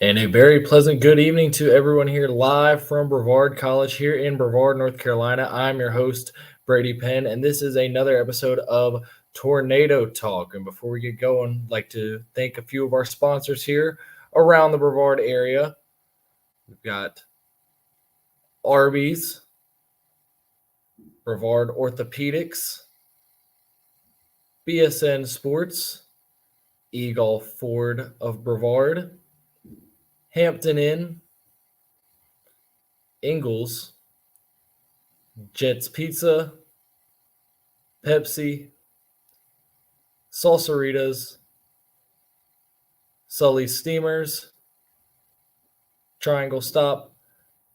And a very pleasant good evening to everyone here live from Brevard College here in Brevard, North Carolina. I'm your host, Brady Penn, and this is another episode of Tornado Talk. And before we get going, I'd like to thank a few of our sponsors here around the Brevard area. We've got Arby's, Brevard Orthopedics, BSN Sports, Eagle Ford of Brevard, Hampton Inn, Ingles, Jets Pizza, Pepsi, Salsaritas, Sully's Steamers, Triangle Stop,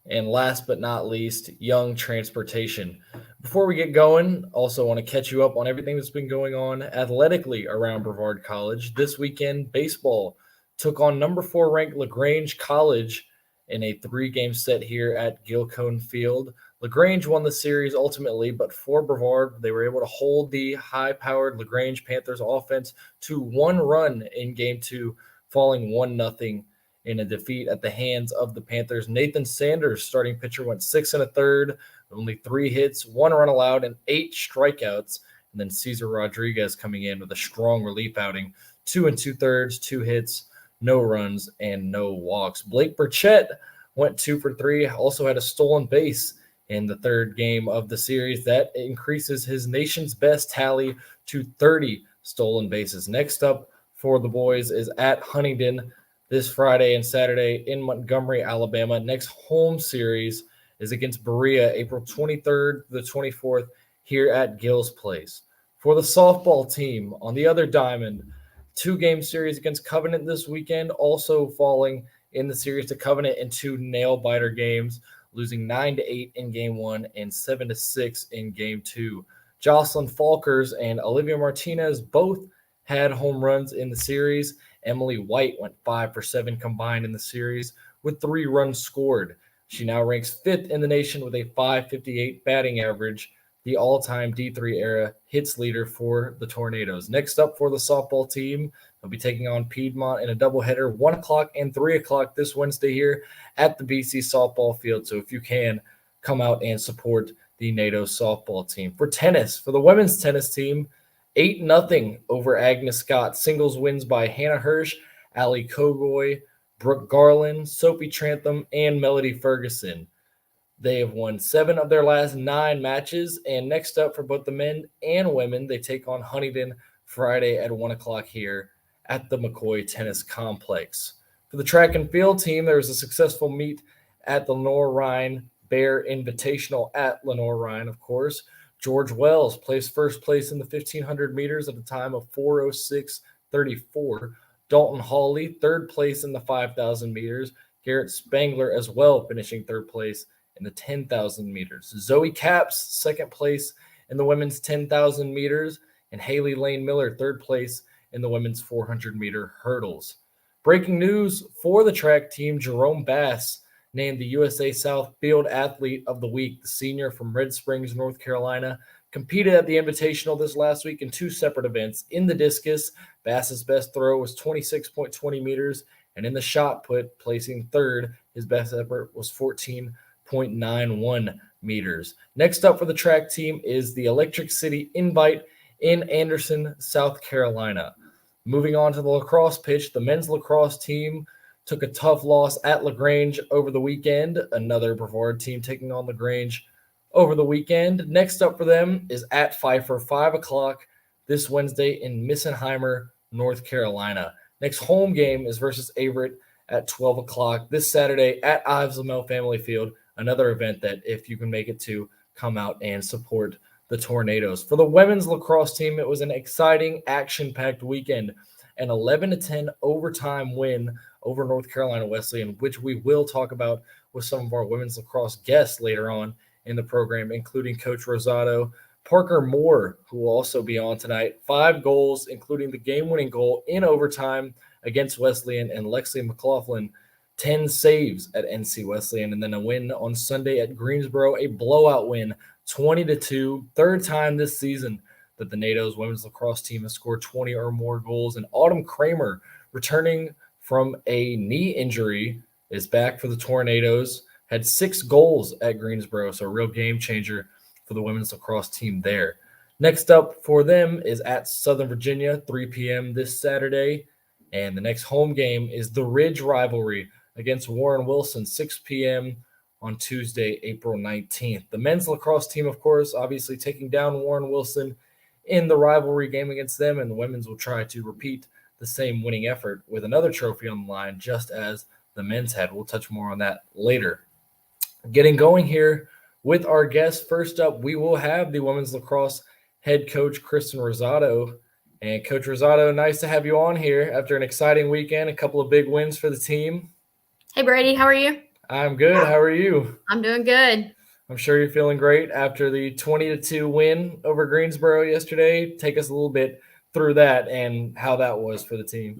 and last but not least, Young Transportation. Before we get going, also want to catch you up on everything that's been going on athletically around Brevard College. This weekend, baseball took on number 4 ranked LaGrange College in a 3-game set here at Gilcone Field. LaGrange won the series ultimately, but for Brevard, they were able to hold the high-powered LaGrange Panthers offense to 1 run in Game 2, falling 1-0 in a defeat at the hands of the Panthers. Nathan Sanders, starting pitcher, went 6 1/3, only 3 hits, 1 run allowed, and 8 strikeouts. And then Cesar Rodriguez coming in with a strong relief outing, 2 2/3, 2 hits, no runs, and no walks. Blake Burchett went 2 for 3, also had a stolen base in the 3rd game of the series. That increases his nation's best tally to 30 stolen bases. Next up for the boys is at Huntingdon this Friday and Saturday in Montgomery, Alabama. Next home series is against Berea, April 23rd to the 24th here at Gill's Place. For the softball team on the other diamond, 2-game series against Covenant this weekend, also falling in the series to Covenant in 2 nail-biter games, losing 9-8 in Game 1 and 7-6 in Game 2. Jocelyn Falkers and Olivia Martinez both had home runs in the series. Emily White went 5 for 7 combined in the series with 3 runs scored. She now ranks 5th in the nation with a .558 batting average, the all-time D3 era hits leader for the Tornadoes. Next up for the softball team, they'll be taking on Piedmont in a doubleheader, 1 o'clock and 3 o'clock this Wednesday here at the BC softball field. So if you can, come out and support the NATO softball team. For tennis, for the women's tennis team, 8-0 over Agnes Scott. Singles wins by Hannah Hirsch, Allie Kogoy, Brooke Garland, Sophie Trantham, and Melody Ferguson. They have won 7 of their last 9 matches. And next up for both the men and women, they take on Huntingdon Friday at 1 o'clock here at the McCoy Tennis Complex. For the track and field team, there was a successful meet at the Lenore Rhine Bear Invitational at Lenore Rhine, of course. George Wells placed first place in the 1,500 meters at a time of 4:06:34. Dalton Hawley, 3rd place in the 5,000 meters. Garrett Spangler as well, finishing 3rd place in the 10,000 meters. Zoe Capps, 2nd place in the women's 10,000 meters. And Haley Lane Miller, 3rd place in the women's 400-meter hurdles. Breaking news for the track team, Jerome Bass named the USA South Field Athlete of the Week. The senior from Red Springs, North Carolina, competed at the Invitational this last week in 2 separate events. In the discus, Bass's best throw was 26.20 meters, and in the shot put, placing 3rd, his best effort was 14.91 meters. Next up for the track team is the Electric City Invite in Anderson, South Carolina. Moving on to the lacrosse pitch, the men's lacrosse team took a tough loss at LaGrange over the weekend. Another Brevard team taking on LaGrange over the weekend. Next up for them is at Pfeiffer, 5 o'clock this Wednesday in Missenheimer, North Carolina. Next home game is versus Averett at 12 o'clock this Saturday at Ives Lemay Family Field. Another event that, if you can make it to, come out and support the Tornadoes. For the women's lacrosse team, it was an exciting, action-packed weekend. An 11-10 overtime win over North Carolina Wesleyan, which we will talk about with some of our women's lacrosse guests later on in the program, including Coach Rosado. Parker Moore, who will also be on tonight, 5 goals, including the game-winning goal in overtime against Wesleyan, and Lexie Mclaughlin, 10 saves at NC Wesleyan, and then a win on Sunday at Greensboro, a blowout win, 20-2, 3rd time this season that the NATO's women's lacrosse team has scored 20 or more goals. And Autumn Kramer returning from a knee injury, is back for the Tornadoes. Had 6 goals at Greensboro, so a real game changer for the women's lacrosse team there. Next up for them is at Southern Virginia, 3 p.m. this Saturday. And the next home game is the Ridge Rivalry against Warren Wilson, 6 p.m. on Tuesday, April 19th. The men's lacrosse team, of course, obviously taking down Warren Wilson in the rivalry game against them, and the women's will try to repeat the same winning effort with another trophy on the line, just as the men's had. We'll touch more on that later. Getting going here with our guests. First up, we will have the women's lacrosse head coach, Kristen Rosado. And Coach Rosado, nice to have you on here after an exciting weekend, a couple of big wins for the team. Hey, Brady, how are you? I'm good. How are you? I'm doing good. I'm sure you're feeling great after the 20-2 win over Greensboro yesterday. Take us a little bit through that and how that was for the team.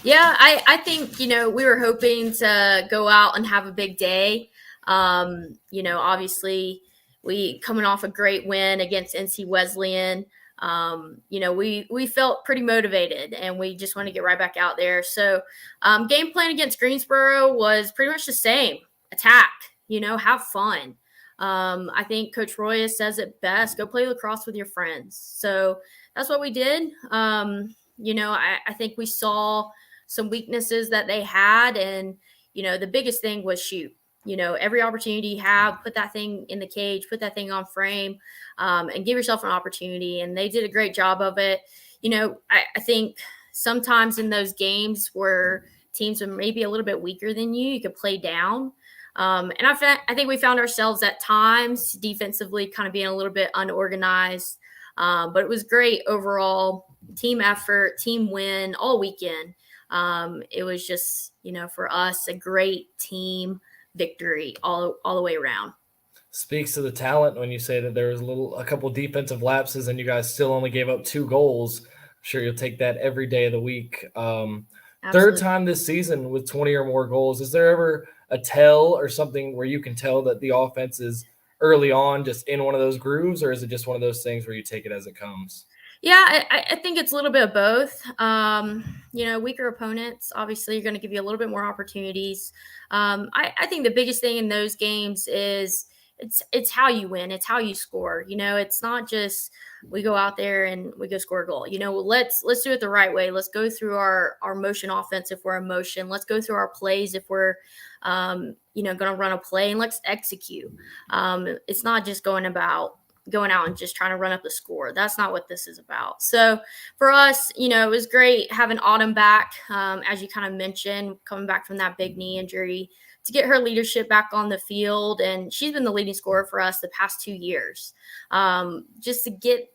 Yeah, I think, we were hoping to go out and have a big day. Obviously we coming off a great win against NC Wesleyan. We felt pretty motivated and we just want to get right back out there. So game plan against Greensboro was pretty much the same. Attack, have fun. I think Coach Roya says it best, go play lacrosse with your friends. So that's what we did. I think we saw some weaknesses that they had. And, the biggest thing was shoot. Every opportunity you have, put that thing in the cage, put that thing on frame, and give yourself an opportunity. And they did a great job of it. I think sometimes in those games where teams are maybe a little bit weaker than you could play down. And I think we found ourselves at times defensively kind of being a little bit unorganized. But it was great overall, team effort, team win all weekend. It was just, for us, a great team victory all the way around. Speaks to the talent when you say that there was a couple defensive lapses and you guys still only gave up 2 goals. I'm sure you'll take that every day of the week. Third time this season with 20 or more goals. Is there ever a tell or something where you can tell that the offense is early on just in one of those grooves, or is it just one of those things where you take it as it comes? Yeah, I think it's a little bit of both. Weaker opponents, obviously, are going to give you a little bit more opportunities. I think the biggest thing in those games is it's how you win. It's how you score. It's not just we go out there and we go score a goal. Let's do it the right way. Let's go through our motion offense if we're in motion. Let's go through our plays if we're going to run a play, and let's execute. It's not just going out and just trying to run up the score. That's not what this is about. So for us, it was great having Autumn back, as you kind of mentioned, coming back from that big knee injury, to get her leadership back on the field. And she's been the leading scorer for us the past 2 years. Just to get,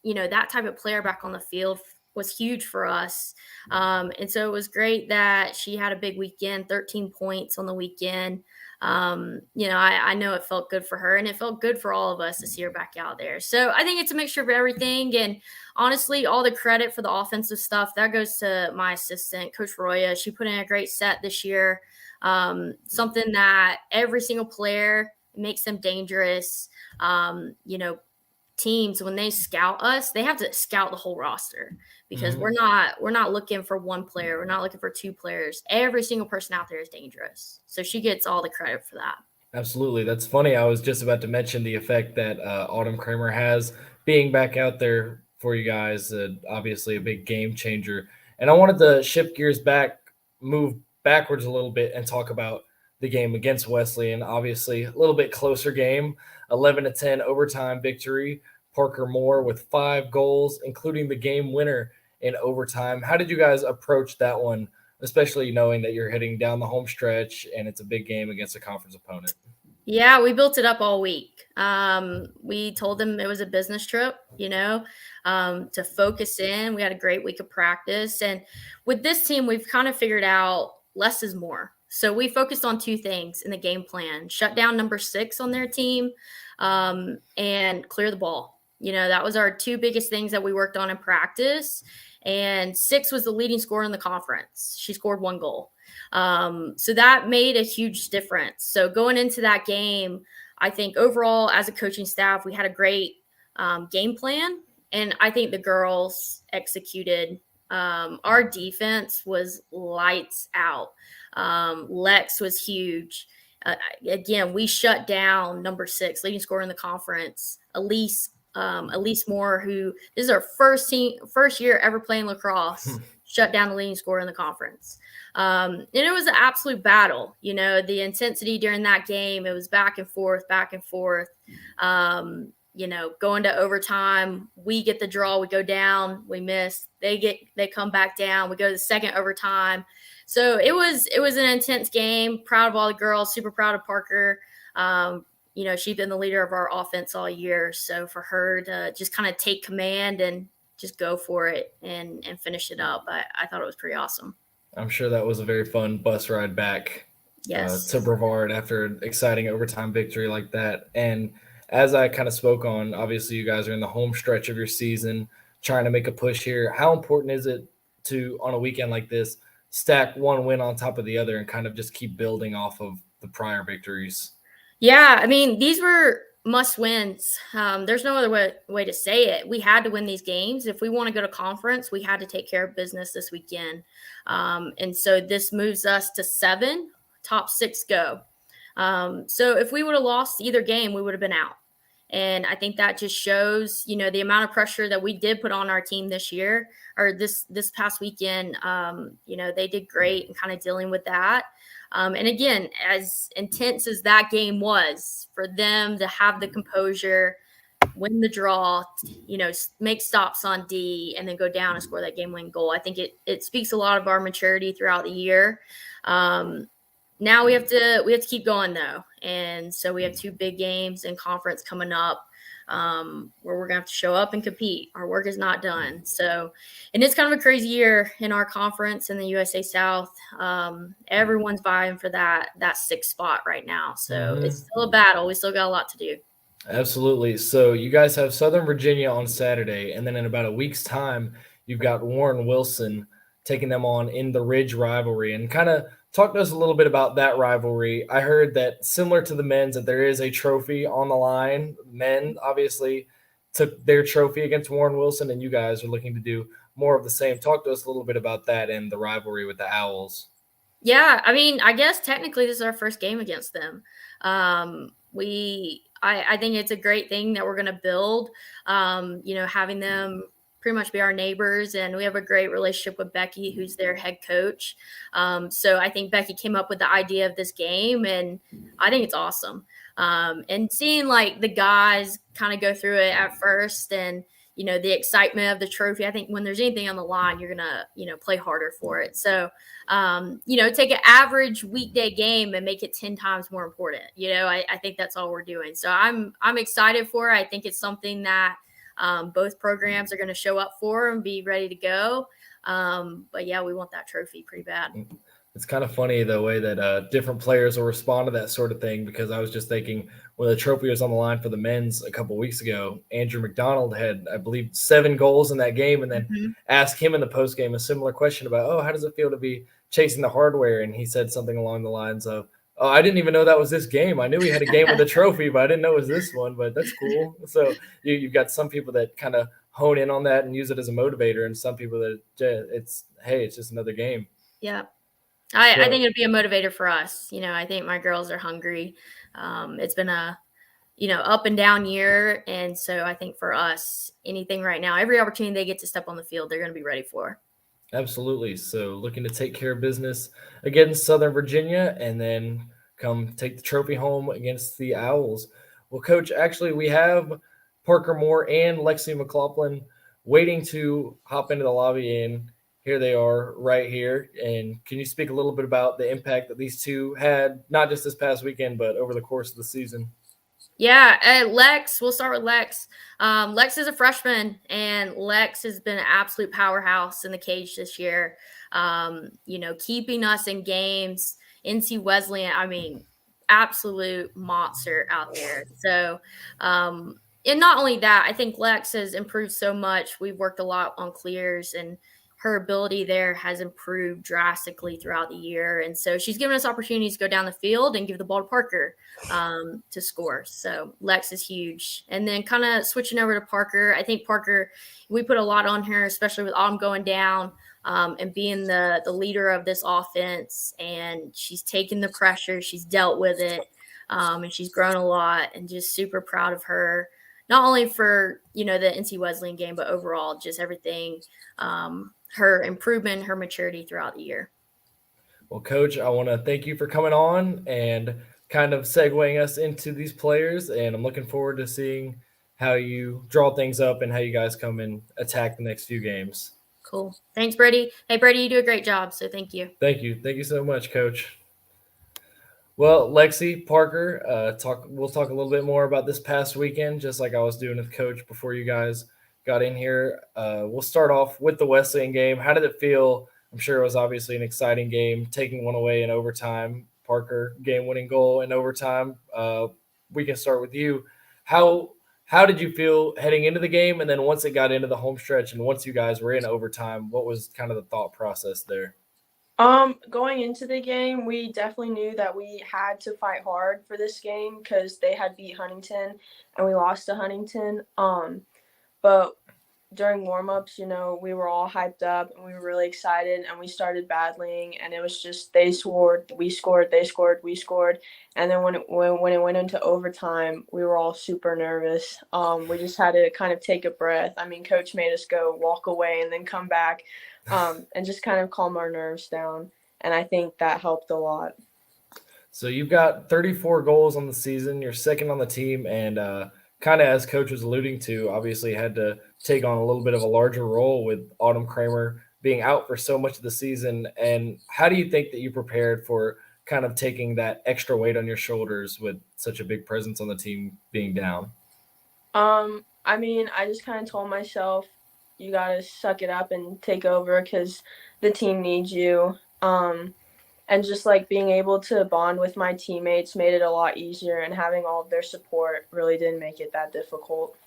that type of player back on the field was huge for us. And so it was great that she had a big weekend, 13 points on the weekend. I know it felt good for her, and it felt good for all of us to see her back out there. So I think it's a mixture of everything. And honestly, all the credit for the offensive stuff, that goes to my assistant, Coach Roya. She put in a great set this year. Something that every single player makes them dangerous. Teams, when they scout us, they have to scout the whole roster, because we're not looking for one player. We're not looking for 2 players. Every single person out there is dangerous. So she gets all the credit for that. Absolutely. That's funny. I was just about to mention the effect that Autumn Kramer has being back out there for you guys. Obviously a big game changer. And I wanted to shift gears back, move backwards a little bit, and talk about the game against Wesleyan. Obviously a little bit closer game, 11-10 overtime victory. Parker Moore with 5 goals, including the game winner in overtime. How did you guys approach that one, especially knowing that you're heading down the home stretch and it's a big game against a conference opponent? Yeah, we built it up all week. We told them it was a business trip, to focus in. We had a great week of practice. And with this team, we've kind of figured out less is more. So we focused on 2 things in the game plan: shut down number 6 on their team, and clear the ball. That was our 2 biggest things that we worked on in practice. And 6 was the leading scorer in the conference. She scored 1 goal. So that made a huge difference. So going into that game, I think overall as a coaching staff, we had a great game plan. And I think the girls executed Our defense was lights out. Lex was huge. Again, we shut down number 6, leading scorer in the conference, Elise Moore, who this is our first year ever playing lacrosse, shut down the leading scorer in the conference. And it was an absolute battle. The intensity during that game, it was back and forth, back and forth. Going to overtime, we get the draw, we go down, we miss, they come back down, we go to the second overtime. So it was an intense game. Proud of all the girls, super proud of Parker. She's been the leader of our offense all year. So for her to just kind of take command and just go for it and finish it up, I thought it was pretty awesome. I'm sure that was a very fun bus ride back to Brevard after an exciting overtime victory like that. And as I kind of spoke on, obviously you guys are in the home stretch of your season, trying to make a push here. How important is it to, on a weekend like this, stack one win on top of the other and kind of just keep building off of the prior victories? Yeah, I mean, these were must wins. There's no other way to say it. We had to win these games. If we want to go to conference, we had to take care of business this weekend. And so this moves us to 7, top 6 go. So if we would have lost either game, we would have been out. And I think that just shows, the amount of pressure that we did put on our team this year or this past weekend. They did great in kind of dealing with that. And again, as intense as that game was, for them to have the composure, win the draw, make stops on D, and then go down and score that game-winning goal, I think it speaks a lot of our maturity throughout the year. Now we have to keep going though, and so we have 2 big games in conference coming up where we're gonna have to show up and compete. Our work is not done. So, and it's kind of a crazy year in our conference in the USA South. Everyone's vying for that 6th spot right now. So It's still a battle. We still got a lot to do. Absolutely. So you guys have Southern Virginia on Saturday, and then in about a week's time, you've got Warren Wilson taking them on in the Ridge Rivalry. And kind of talk to us a little bit about that rivalry. I heard that similar to the men's, that there is a trophy on the line. Men obviously took their trophy against Warren Wilson, and you guys are looking to do more of the same. Talk to us a little bit about that and the rivalry with the Owls. Yeah, I mean, I guess technically this is our first game against them. I think it's a great thing that we're going to build, having them pretty much be our neighbors, and we have a great relationship with Becky, who's their head coach. So I think Becky came up with the idea of this game, and I think it's awesome. And seeing like the guys kind of go through it at first, and the excitement of the trophy. I think when there's anything on the line, you're gonna play harder for it. So take an average weekday game and make it 10 times more important. I think that's all we're doing. So I'm excited for it. I think it's something that both programs are going to show up for and be ready to go. But yeah, we want that trophy pretty bad. It's kind of funny the way that different players will respond to that sort of thing, because I was just thinking when the trophy was on the line for the men's a couple of weeks ago, Andrew McDonald had, I believe, 7 goals in that game, and then asked him in the postgame a similar question about, how does it feel to be chasing the hardware? And he said something along the lines of, oh, I didn't even know that was this game. I knew we had a game with a trophy, but I didn't know it was this one, but that's cool. So you've got some people that kind of hone in on that and use it as a motivator, and some people that it's just another game. Yeah. I think it'd be a motivator for us. I think my girls are hungry. It's been a, up and down year. And so I think for us, anything right now, every opportunity they get to step on the field, they're going to be ready for. Absolutely. So looking to take care of business against Southern Virginia and then come take the trophy home against the Owls. Well, Coach, actually we have Parker Moore and Lexie Mclaughlin waiting to hop into the lobby, and here they are right here. And can you speak a little bit about the impact that these two had, not just this past weekend, but over the course of the season? Yeah, Lex, we'll start with Lex. Lex is a freshman, and Lex has been an absolute powerhouse in the cage this year. Keeping us in games. NC Wesleyan, absolute monster out there. So, and not only that, I think Lex has improved so much. We've worked a lot on clears, and her ability there has improved drastically throughout the year. And so she's given us opportunities to go down the field and give the ball to Parker to score. So Lex is huge. And then kind of switching over to Parker, I think Parker, we put a lot on her, especially with Autumn going down and being the leader of this offense. And she's taken the pressure, she's dealt with it, and she's grown a lot, and just super proud of her. Not only for, the NC Wesleyan game, but overall, just everything, her improvement, her maturity throughout the year. Well, Coach, I want to thank you for coming on and kind of segueing us into these players, and I'm looking forward to seeing how you draw things up and how you guys come and attack the next few games. Cool. Thanks, Brady. Hey, Brady, you do a great job, so thank you. Thank you. Thank you so much, Coach. Well, Lexie, Parker, we'll talk a little bit more about this past weekend, just like I was doing with Coach before you guys got in here. We'll start off with the Wesleyan game. How did it feel? I'm sure it was obviously an exciting game, taking one away in overtime. Parker, game-winning goal in overtime. We can start with you. How did you feel heading into the game, and then once it got into the home stretch and once you guys were in overtime, what was kind of the thought process there? Going into the game, we definitely knew that we had to fight hard for this game because they had beat Huntington and we lost to Huntington. But during warm-ups, we were all hyped up and we were really excited, and we started battling, and it was just they scored, we scored, they scored, we scored. And then when it went into overtime, we were all super nervous. We just had to kind of take a breath. I mean, Coach made us go walk away and then come back. And just kind of calm our nerves down. And I think that helped a lot. So you've got 34 goals on the season. You're second on the team. And kind of as Coach was alluding to, obviously had to take on a little bit of a larger role with Autumn Kramer being out for so much of the season. And how do you think that you prepared for kind of taking that extra weight on your shoulders with such a big presence on the team being down? I mean, I just kind of told myself, you got to suck it up and take over because the team needs you. And just like being able to bond with my teammates made it a lot easier, and having all of their support really didn't make it that difficult.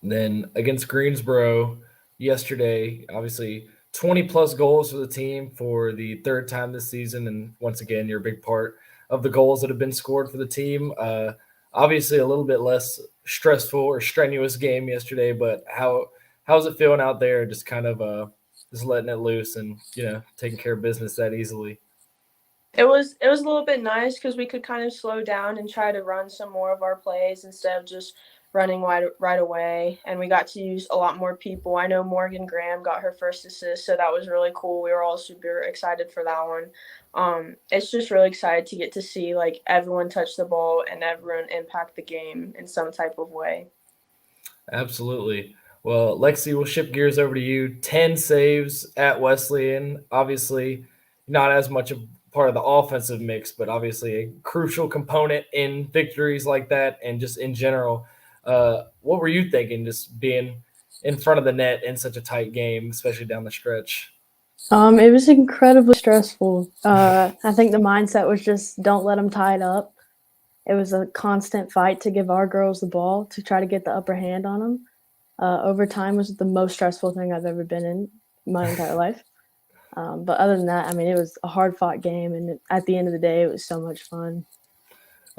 And then against Greensboro yesterday, obviously 20-plus goals for the team for the third time this season. And once again, you're a big part of the goals that have been scored for the team. Obviously a little bit less stressful or strenuous game yesterday, but how's it feeling out there? Just kind of just letting it loose and taking care of business that easily. It was a little bit nice because we could kind of slow down and try to run some more of our plays instead of just running right away. And we got to use a lot more people. I know Morgan Graham got her first assist, so that was really cool. We were all super excited for that one. It's just really excited to get to see like everyone touch the ball and everyone impact the game in some type of way. Absolutely. Well, Lexie, we'll shift gears over to you. 10 saves at Wesleyan. Obviously, not as much a part of the offensive mix, but obviously a crucial component in victories like that and just in general. What were you thinking just being in front of the net in such a tight game, especially down the stretch? It was incredibly stressful. I think the mindset was just don't let them tie it up. It was a constant fight to give our girls the ball to try to get the upper hand on them. Overtime was the most stressful thing I've ever been in my entire life. But other than that, I mean, it was a hard-fought game, and at the end of the day, it was so much fun.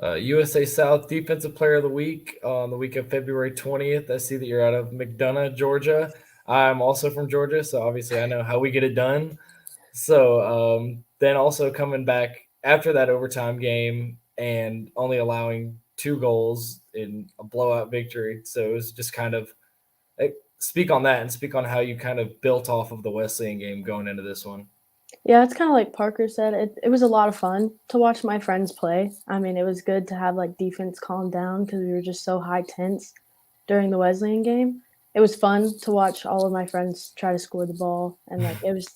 USA South Defensive Player of the Week on the week of February 20th. I see that you're out of McDonough, Georgia. I'm also from Georgia, so obviously I know how we get it done. So then also coming back after that overtime game and only allowing 2 goals in a blowout victory. So it was just kind of speak on that and speak on how you kind of built off of the Wesleyan game going into this one. Yeah, it's kind of like Parker said. It was a lot of fun to watch my friends play. I mean, it was good to have like defense calm down because we were just so high tense during the Wesleyan game. It was fun to watch all of my friends try to score the ball, and like it was.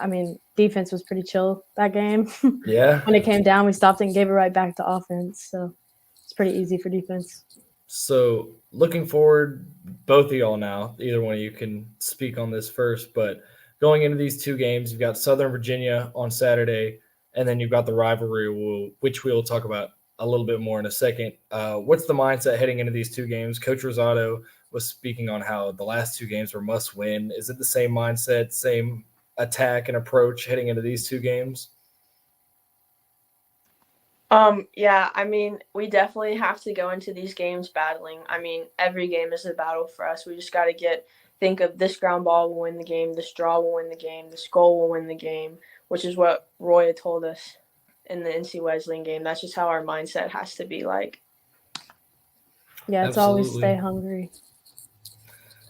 I mean, defense was pretty chill that game. Yeah. When it came down, we stopped it and gave it right back to offense. So it's pretty easy for defense. So looking forward, both of y'all now, either one of you can speak on this first, but going into these 2 games, you've got Southern Virginia on Saturday, and then you've got the rivalry, which we'll talk about a little bit more in a second. What's the mindset heading into these two games? Coach Rosado was speaking on how the last two games were must win. Is it the same mindset, same attack and approach heading into these two games? Yeah, I mean, we definitely have to go into these games battling. I mean, every game is a battle for us. We just got to think of this ground ball will win the game, this draw will win the game, this goal will win the game, which is what Roy had told us in the NC Wesleyan game. That's just how our mindset has to be like. Yeah, it's always stay hungry.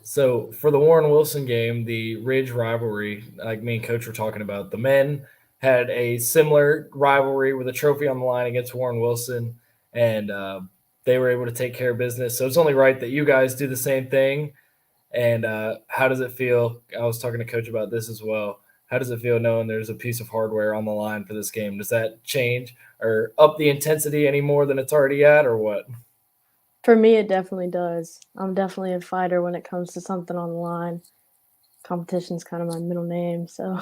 So for the Warren Wilson game, the Ridge rivalry, like me and Coach were talking about, the men had a similar rivalry with a trophy on the line against Warren Wilson, and they were able to take care of business. So it's only right that you guys do the same thing. And how does it feel? I was talking to Coach about this as well. How does it feel knowing there's a piece of hardware on the line for this game? Does that change or up the intensity any more than it's already at, or what? For me, it definitely does. I'm definitely a fighter when it comes to something on the line. Competition's kind of my middle name, so.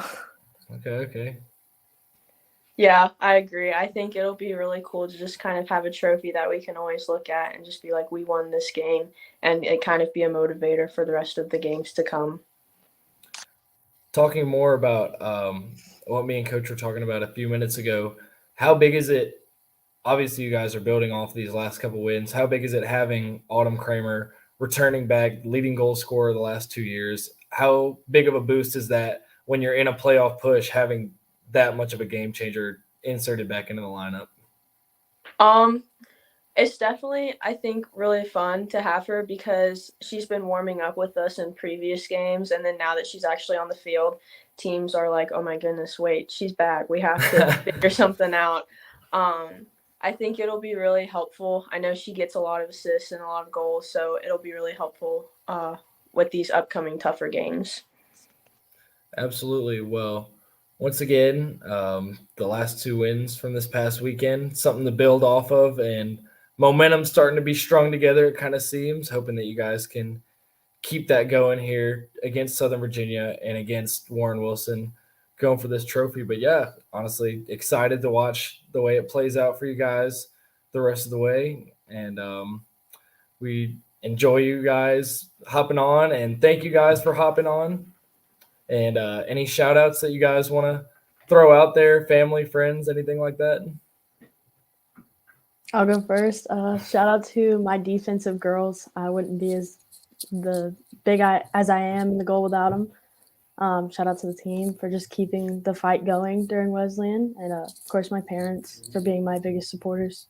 Okay. Yeah, I agree. I think it'll be really cool to just kind of have a trophy that we can always look at and just be like, we won this game, and it kind of be a motivator for the rest of the games to come. Talking more about what me and Coach were talking about a few minutes ago, how big is it? Obviously, you guys are building off these last couple wins. How big is it having Autumn Kramer returning back, leading goal scorer the last 2 years? How big of a boost is that when you're in a playoff push, having that much of a game changer inserted back into the lineup? It's definitely, I think, really fun to have her because she's been warming up with us in previous games, and then now that she's actually on the field, teams are like, oh my goodness, wait, she's back. We have to figure something out. I think it'll be really helpful. I know she gets a lot of assists and a lot of goals, so it'll be really helpful with these upcoming tougher games. Absolutely. Well, once again, the last two wins from this past weekend, something to build off of, and momentum starting to be strung together, it kind of seems, hoping that you guys can keep that going here against Southern Virginia and against Warren Wilson, going for this trophy. But yeah, honestly, excited to watch the way it plays out for you guys the rest of the way. And we enjoy you guys hopping on, and thank you guys for hopping on. And any shout outs that you guys want to throw out there, family, friends, anything like that? I'll go first. Shout out to my defensive girls. I wouldn't be as big as I am in the goal without them. Shout out to the team for just keeping the fight going during Wesleyan. And, of course, my parents for being my biggest supporters.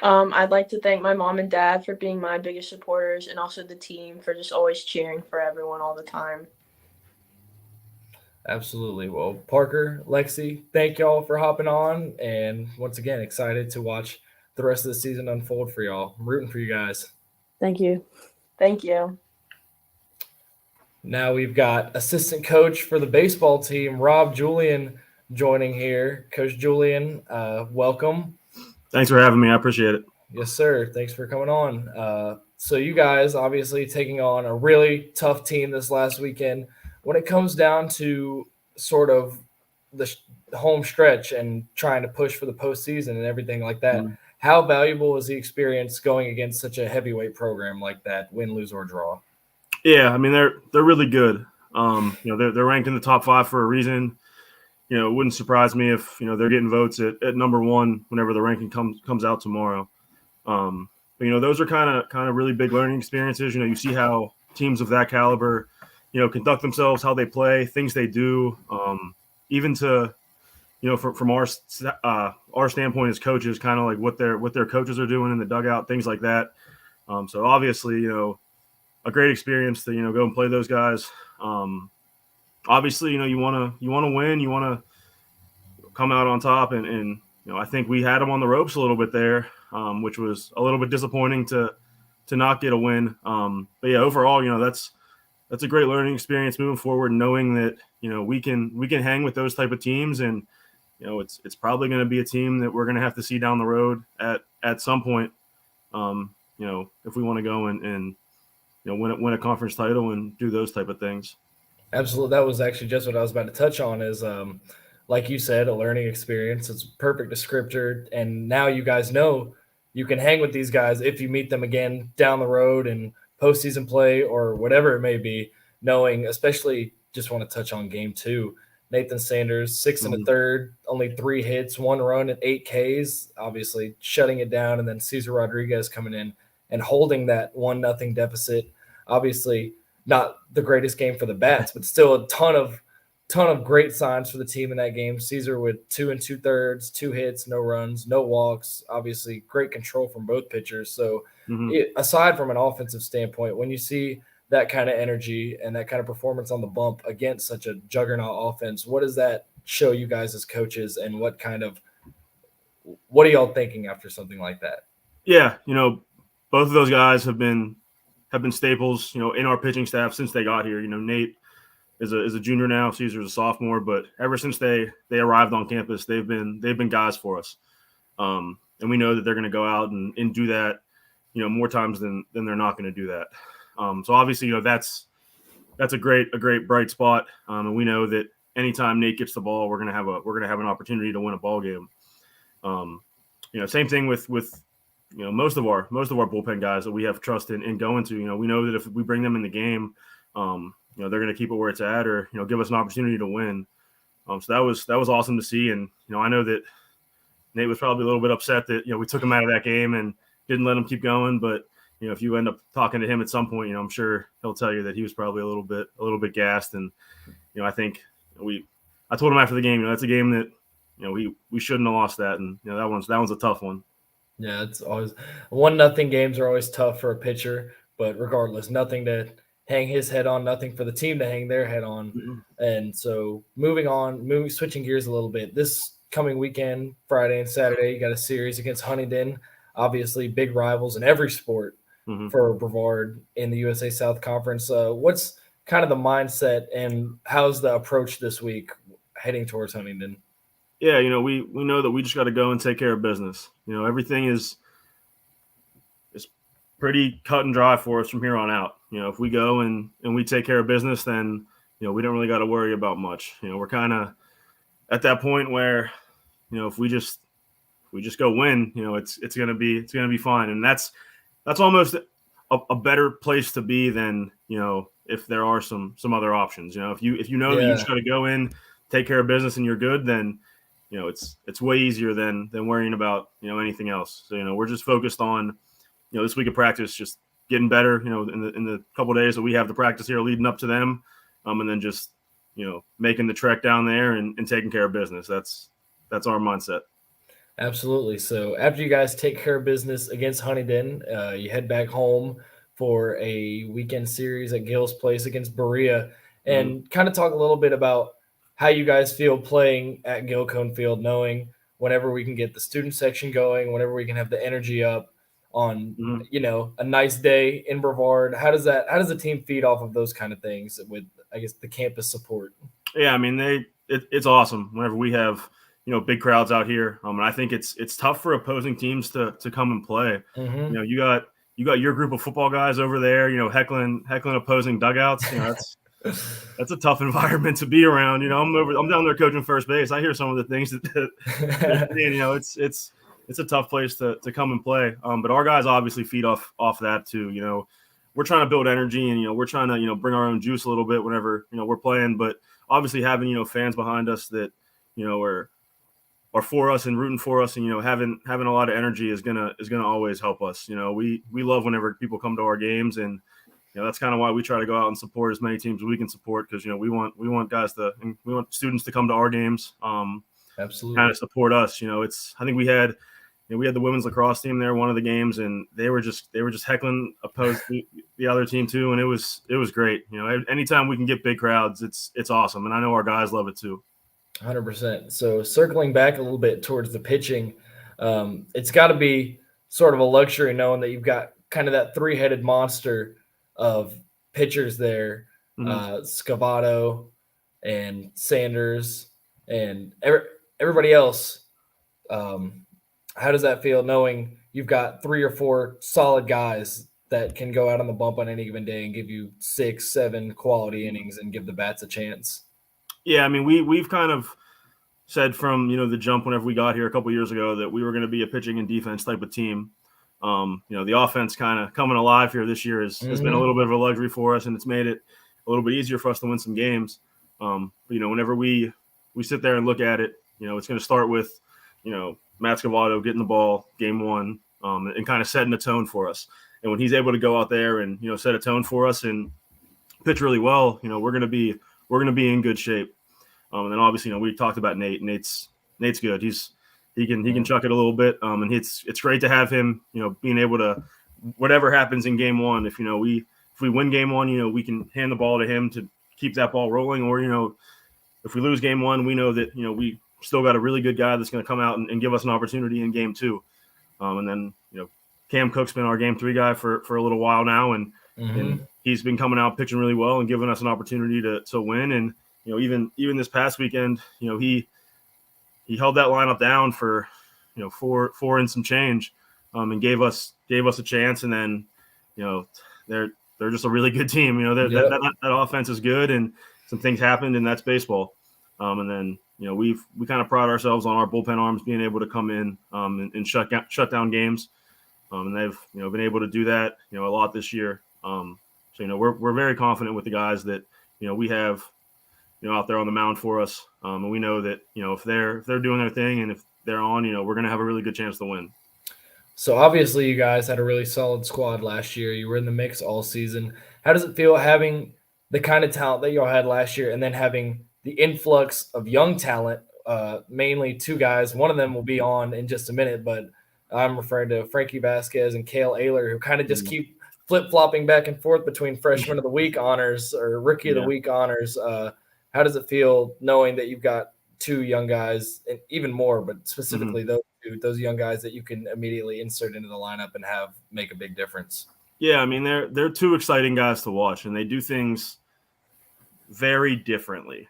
I'd like to thank my mom and dad for being my biggest supporters, and also the team for just always cheering for everyone all the time. Absolutely. Well, Parker, Lexie, thank y'all for hopping on. And once again, excited to watch the rest of the season unfold for y'all. I'm rooting for you guys. Thank you. Thank you. Now we've got assistant coach for the baseball team, Rob Julian, joining here. Coach Julian, welcome. Thanks for having me. I appreciate it. Yes, sir. Thanks for coming on. So you guys obviously taking on a really tough team this last weekend. When it comes down to sort of the home stretch and trying to push for the postseason and everything like that, how valuable is the experience going against such a heavyweight program like that, win, lose, or draw? Yeah, I mean they're really good. They're ranked in the top 5 for a reason. It wouldn't surprise me if they're getting votes at number 1 whenever the ranking comes out tomorrow. Those are kind of really big learning experiences. You see how teams of that caliber conduct themselves, how they play, things they do, even to, from our standpoint as coaches, kind of like what their coaches are doing in the dugout, things like that. So obviously, a great experience to, go and play those guys. Obviously, you want to win, you want to come out on top. And I think we had them on the ropes a little bit there, which was a little bit disappointing to not get a win. But yeah, overall, that's a great learning experience moving forward, knowing that, we can hang with those type of teams. And, it's probably going to be a team that we're going to have to see down the road at some point, if we want to go and win a conference title and do those type of things. Absolutely. That was actually just what I was about to touch on is like you said, a learning experience. It's a perfect descriptor. And now you guys know you can hang with these guys if you meet them again down the road in postseason play or whatever it may be, knowing, especially just want to touch on game 2. Nathan Sanders, 6 and a third, only 3 hits, 1 run and 8 Ks, obviously shutting it down. And then Cesar Rodriguez coming in and holding that 1-0 deficit. Obviously, not the greatest game for the Bats, but still a ton of great signs for the team in that game. Cesar with 2 2/3, 2 hits, no runs, no walks. Obviously, great control from both pitchers. So, aside from an offensive standpoint, when you see that kind of energy and that kind of performance on the bump against such a juggernaut offense, what does that show you guys as coaches, and what are y'all thinking after something like that? Yeah, both of those guys have been staples, in our pitching staff since they got here. Nate is a junior now, Caesar's a sophomore, but ever since they arrived on campus, they've been guys for us. And we know that they're going to go out and do that, more times than they're not going to do that. So obviously, that's a great bright spot. And we know that anytime Nate gets the ball, we're going to have an opportunity to win a ball game. Same thing with most of our bullpen guys that we have trust in going to. We know that if we bring them in the game, they're going to keep it where it's at, or give us an opportunity to win. So that was awesome to see. And I know that Nate was probably a little bit upset that we took him out of that game and didn't let him keep going. But if you end up talking to him at some point, I'm sure he'll tell you that he was probably a little bit gassed. And I think I told him after the game, that's a game that we shouldn't have lost that, and that one's a tough one. Yeah, it's always 1-0 games are always tough for a pitcher, but regardless, nothing to hang his head on, nothing for the team to hang their head on. Mm-hmm. And so switching gears a little bit, this coming weekend, Friday and Saturday, you got a series against Huntington, obviously big rivals in every sport for Brevard in the USA South Conference. What's kind of the mindset, and how's the approach this week heading towards Huntington? Yeah, we know that we just got to go and take care of business. Everything is pretty cut and dry for us from here on out. If we go and we take care of business, then we don't really got to worry about much. We're kind of at that point where if we just go win, it's gonna be fine, and that's almost a better place to be than if there are some other options. If you know that you just got to go in, take care of business, and you're good, then it's way easier than worrying about anything else. So we're just focused on this week of practice, just getting better. In the couple of days that we have the practice here leading up to them, and then just making the trek down there and taking care of business. That's our mindset. Absolutely. So after you guys take care of business against Huntington, you head back home for a weekend series at Gill's Place against Berea, and kind of talk a little bit about how you guys feel playing at Gilcone Field, knowing whenever we can get the student section going, whenever we can have the energy up on, a nice day in Brevard. How does the team feed off of those kind of things with, I guess, the campus support? Yeah, I mean, it's awesome whenever we have big crowds out here. And I think it's tough for opposing teams to come and play. You got your group of football guys over there, heckling opposing dugouts. That's a tough environment to be around. I'm down there coaching first base. I hear some of the things that it's a tough place to come and play. But our guys obviously feed off that too. We're trying to build energy, and we're trying to bring our own juice a little bit whenever we're playing. But obviously having fans behind us that are for us and rooting for us, and having a lot of energy is gonna always help us. We love whenever people come to our games, and that's kind of why we try to go out and support as many teams as we can support, because we want students to come to our games. Absolutely, kind of support us. I think we had the women's lacrosse team there one of the games, and they were just heckling opposed the other team too, and it was great. Anytime we can get big crowds, it's awesome, and I know our guys love it too. 100%. So circling back a little bit towards the pitching, it's got to be sort of a luxury knowing that you've got kind of that three-headed monster of pitchers there, Scavato and Sanders and everybody else. How does that feel knowing you've got 3 or 4 solid guys that can go out on the bump on any given day and give you 6-7 quality innings and give the bats a chance? Yeah, I mean, we've kind of said from, the jump whenever we got here a couple years ago that we were going to be a pitching and defense type of team. The offense kind of coming alive here this year has been a little bit of a luxury for us, and it's made it a little bit easier for us to win some games. Whenever we sit there and look at it, it's going to start with, Matt Scavato getting the ball game one, and kind of setting the tone for us. And when he's able to go out there and, set a tone for us and pitch really well, we're going to be in good shape. And then obviously, we talked about Nate. Nate's good. He can chuck it a little bit. And it's great to have him, being able to, whatever happens in game one, if we win game one, we can hand the ball to him to keep that ball rolling. Or, if we lose game one, we know that, we still got a really good guy that's going to come out and give us an opportunity in game two. And then, Cam Cook's been our game 3 guy for a little while now. And he's been coming out pitching really well and giving us an opportunity to win. And, even this past weekend, he held that lineup down for, 4 and some change, and gave us a chance. And then, they're just a really good team. That offense is good, and some things happened, and that's baseball. And then, we kind of pride ourselves on our bullpen arms being able to come in and shut down games. And they've, been able to do that, a lot this year. So, we're very confident with the guys that, we have, out there on the mound for us. And we know that, if they're doing their thing and if they're on, we're going to have a really good chance to win. So obviously you guys had a really solid squad last year. You were in the mix all season. How does it feel having the kind of talent that y'all had last year and then having the influx of young talent, mainly 2 guys? One of them will be on in just a minute, but I'm referring to Frankie Vasquez and Cale Ayler, who kind of just keep flip-flopping back and forth between Freshman of the Week honors or Rookie of the Week honors. How does it feel knowing that you've got 2 young guys, and even more, but specifically those young guys that you can immediately insert into the lineup and have make a big difference? Yeah, I mean, they're 2 exciting guys to watch, and they do things very differently.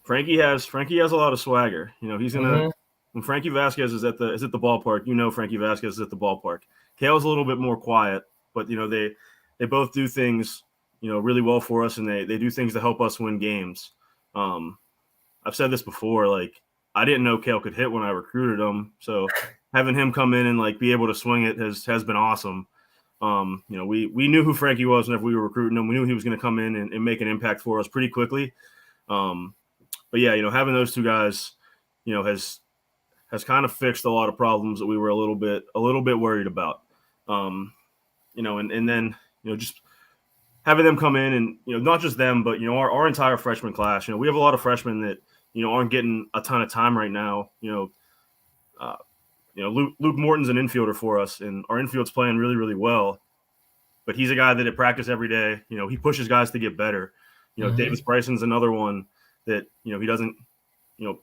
Frankie has a lot of swagger. He's gonna when Frankie Vasquez is at the ballpark. Frankie Vasquez is at the ballpark. Kale's a little bit more quiet, but they both do things really well for us, and they do things to help us win games. I've said this before, like, I didn't know Kale could hit when I recruited him, so having him come in and be able to swing it has been awesome. We knew who Frankie was whenever we were recruiting him. We knew he was going to come in and make an impact for us pretty quickly. But yeah, having those 2 guys, has kind of fixed a lot of problems that we were a little bit worried about. And then just having them come in and not just them, but our entire freshman class. We have a lot of freshmen that aren't getting a ton of time right now. Luke Morton's an infielder for us, and our infield's playing really, really well. But he's a guy that at practice every day, he pushes guys to get better. Davis Bryson's another one that he doesn't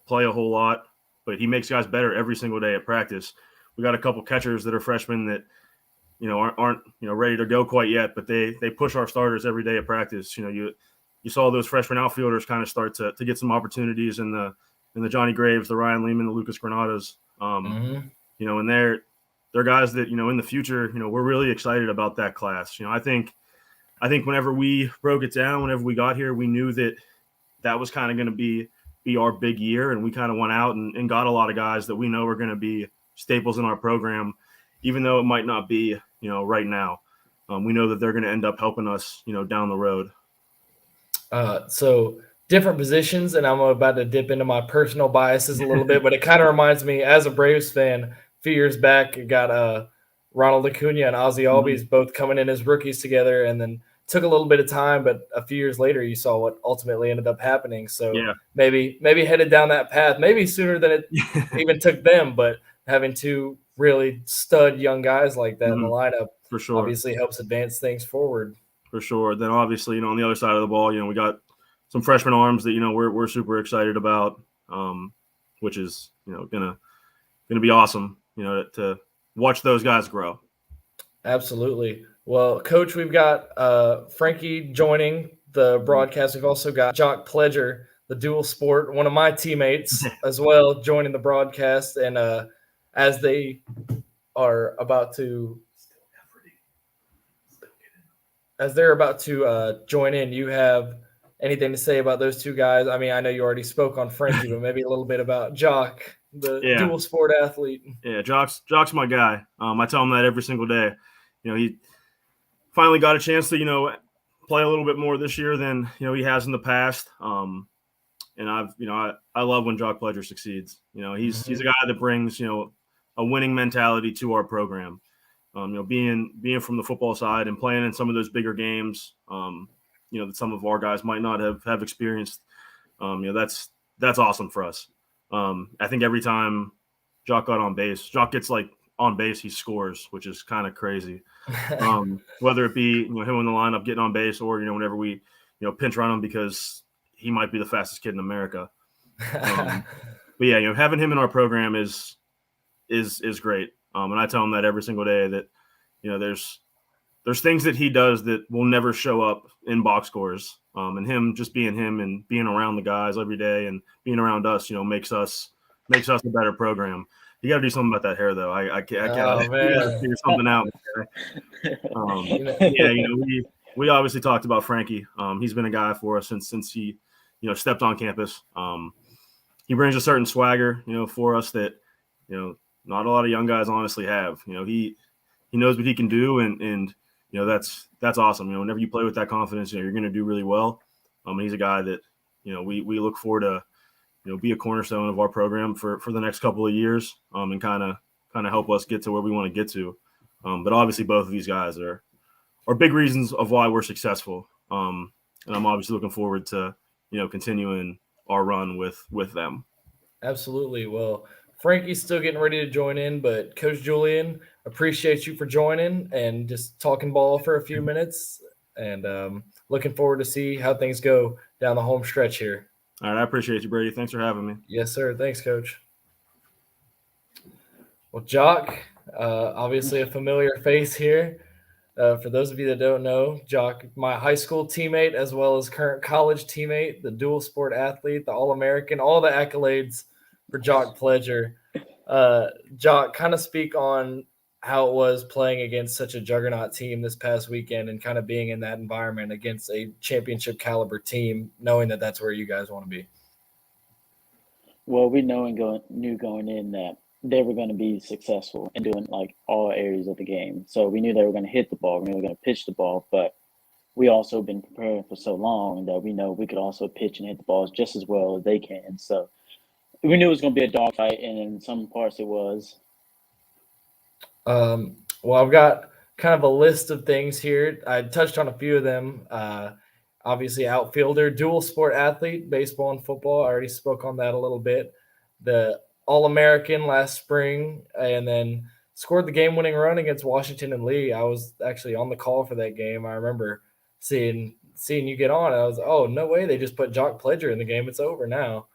play a whole lot, but he makes guys better every single day at practice. We got a couple catchers that are freshmen that aren't ready to go quite yet, but they push our starters every day at practice. You saw those freshman outfielders kind of start to get some opportunities in the Johnny Graves, the Ryan Lehman, the Lucas Granados. And they're guys that in the future we're really excited about that class. I think whenever we broke it down, whenever we got here, we knew that was kind of going to be our big year, and we kind of went out and got a lot of guys that we know are going to be staples in our program, even though it might not be right now. We know that they're going to end up helping us down the road. So different positions, and I'm about to dip into my personal biases a little bit, but it kind of reminds me, as a Braves fan, a few years back, it got Ronald Acuna and Ozzie Albies both coming in as rookies together, and then took a little bit of time, but a few years later, you saw what ultimately ended up happening. So maybe headed down that path, maybe sooner than it even took them, but having 2 really stud young guys like that in the lineup for sure obviously helps advance things forward. For sure. Then obviously, on the other side of the ball, we got some freshman arms that we're super excited about, which is gonna be awesome. To watch those guys grow. Absolutely. Well, Coach, we've got Frankie joining the broadcast. We've also got Jock Pledger, the dual sport, one of my teammates as well, joining the broadcast. And as they are about to join in, you have anything to say about those two guys? I mean, I know you already spoke on Frankie, but maybe a little bit about Jock, the dual sport athlete. Yeah, Jock's my guy. I tell him that every single day. He finally got a chance to, play a little bit more this year than, he has in the past. And I love when Jock Pledger succeeds. He's a guy that brings, a winning mentality to our program. Being from the football side and playing in some of those bigger games, that some of our guys might not have experienced. That's awesome for us. I think every time Jock got on base, Jock gets on base, he scores, which is kind of crazy. Whether it be him in the lineup getting on base, or whenever we pinch run him because he might be the fastest kid in America. But yeah, having him in our program is great. And I tell him that every single day that there's things that he does that will never show up in box scores. And him just being him and being around the guys every day and being around us, makes us a better program. You got to do something about that hair, though. I can't. Figure something out. We obviously talked about Frankie. He's been a guy for us since he, stepped on campus. He brings a certain swagger, for us that, not a lot of young guys honestly have. He knows what he can do, and that's awesome. Whenever you play with that confidence, you're going to do really well. He's a guy that, we look forward to, be a cornerstone of our program for the next couple of years, and kind of help us get to where we want to get to. But obviously both of these guys are big reasons of why we're successful. And I'm obviously looking forward to, continuing our run with them. Absolutely. Well, Frankie's still getting ready to join in, but Coach Julian, appreciate you for joining and just talking ball for a few minutes, and looking forward to see how things go down the home stretch here. All right. I appreciate you, Brady. Thanks for having me. Yes, sir. Thanks, Coach. Well, Jock, obviously a familiar face here. For those of you that don't know, Jock, my high school teammate as well as current college teammate, the dual sport athlete, the All-American, all the accolades for Jock Pledger. Jock, kind of speak on how it was playing against such a juggernaut team this past weekend and kind of being in that environment against a championship caliber team, knowing that that's where you guys want to be. Well, we knew going in that they were going to be successful in doing all areas of the game. So we knew they were going to hit the ball, we knew they were going to pitch the ball, but we also been preparing for so long that we know we could also pitch and hit the balls just as well as they can. So we knew it was going to be a dogfight, and in some parts it was. Well, I've got kind of a list of things here. I touched on a few of them. Obviously, outfielder, dual sport athlete, baseball and football. I already spoke on that a little bit. The All-American last spring, and then scored the game-winning run against Washington and Lee. I was actually on the call for that game. I remember seeing you get on. I was, oh, no way. They just put Jock Pledger in the game. It's over now.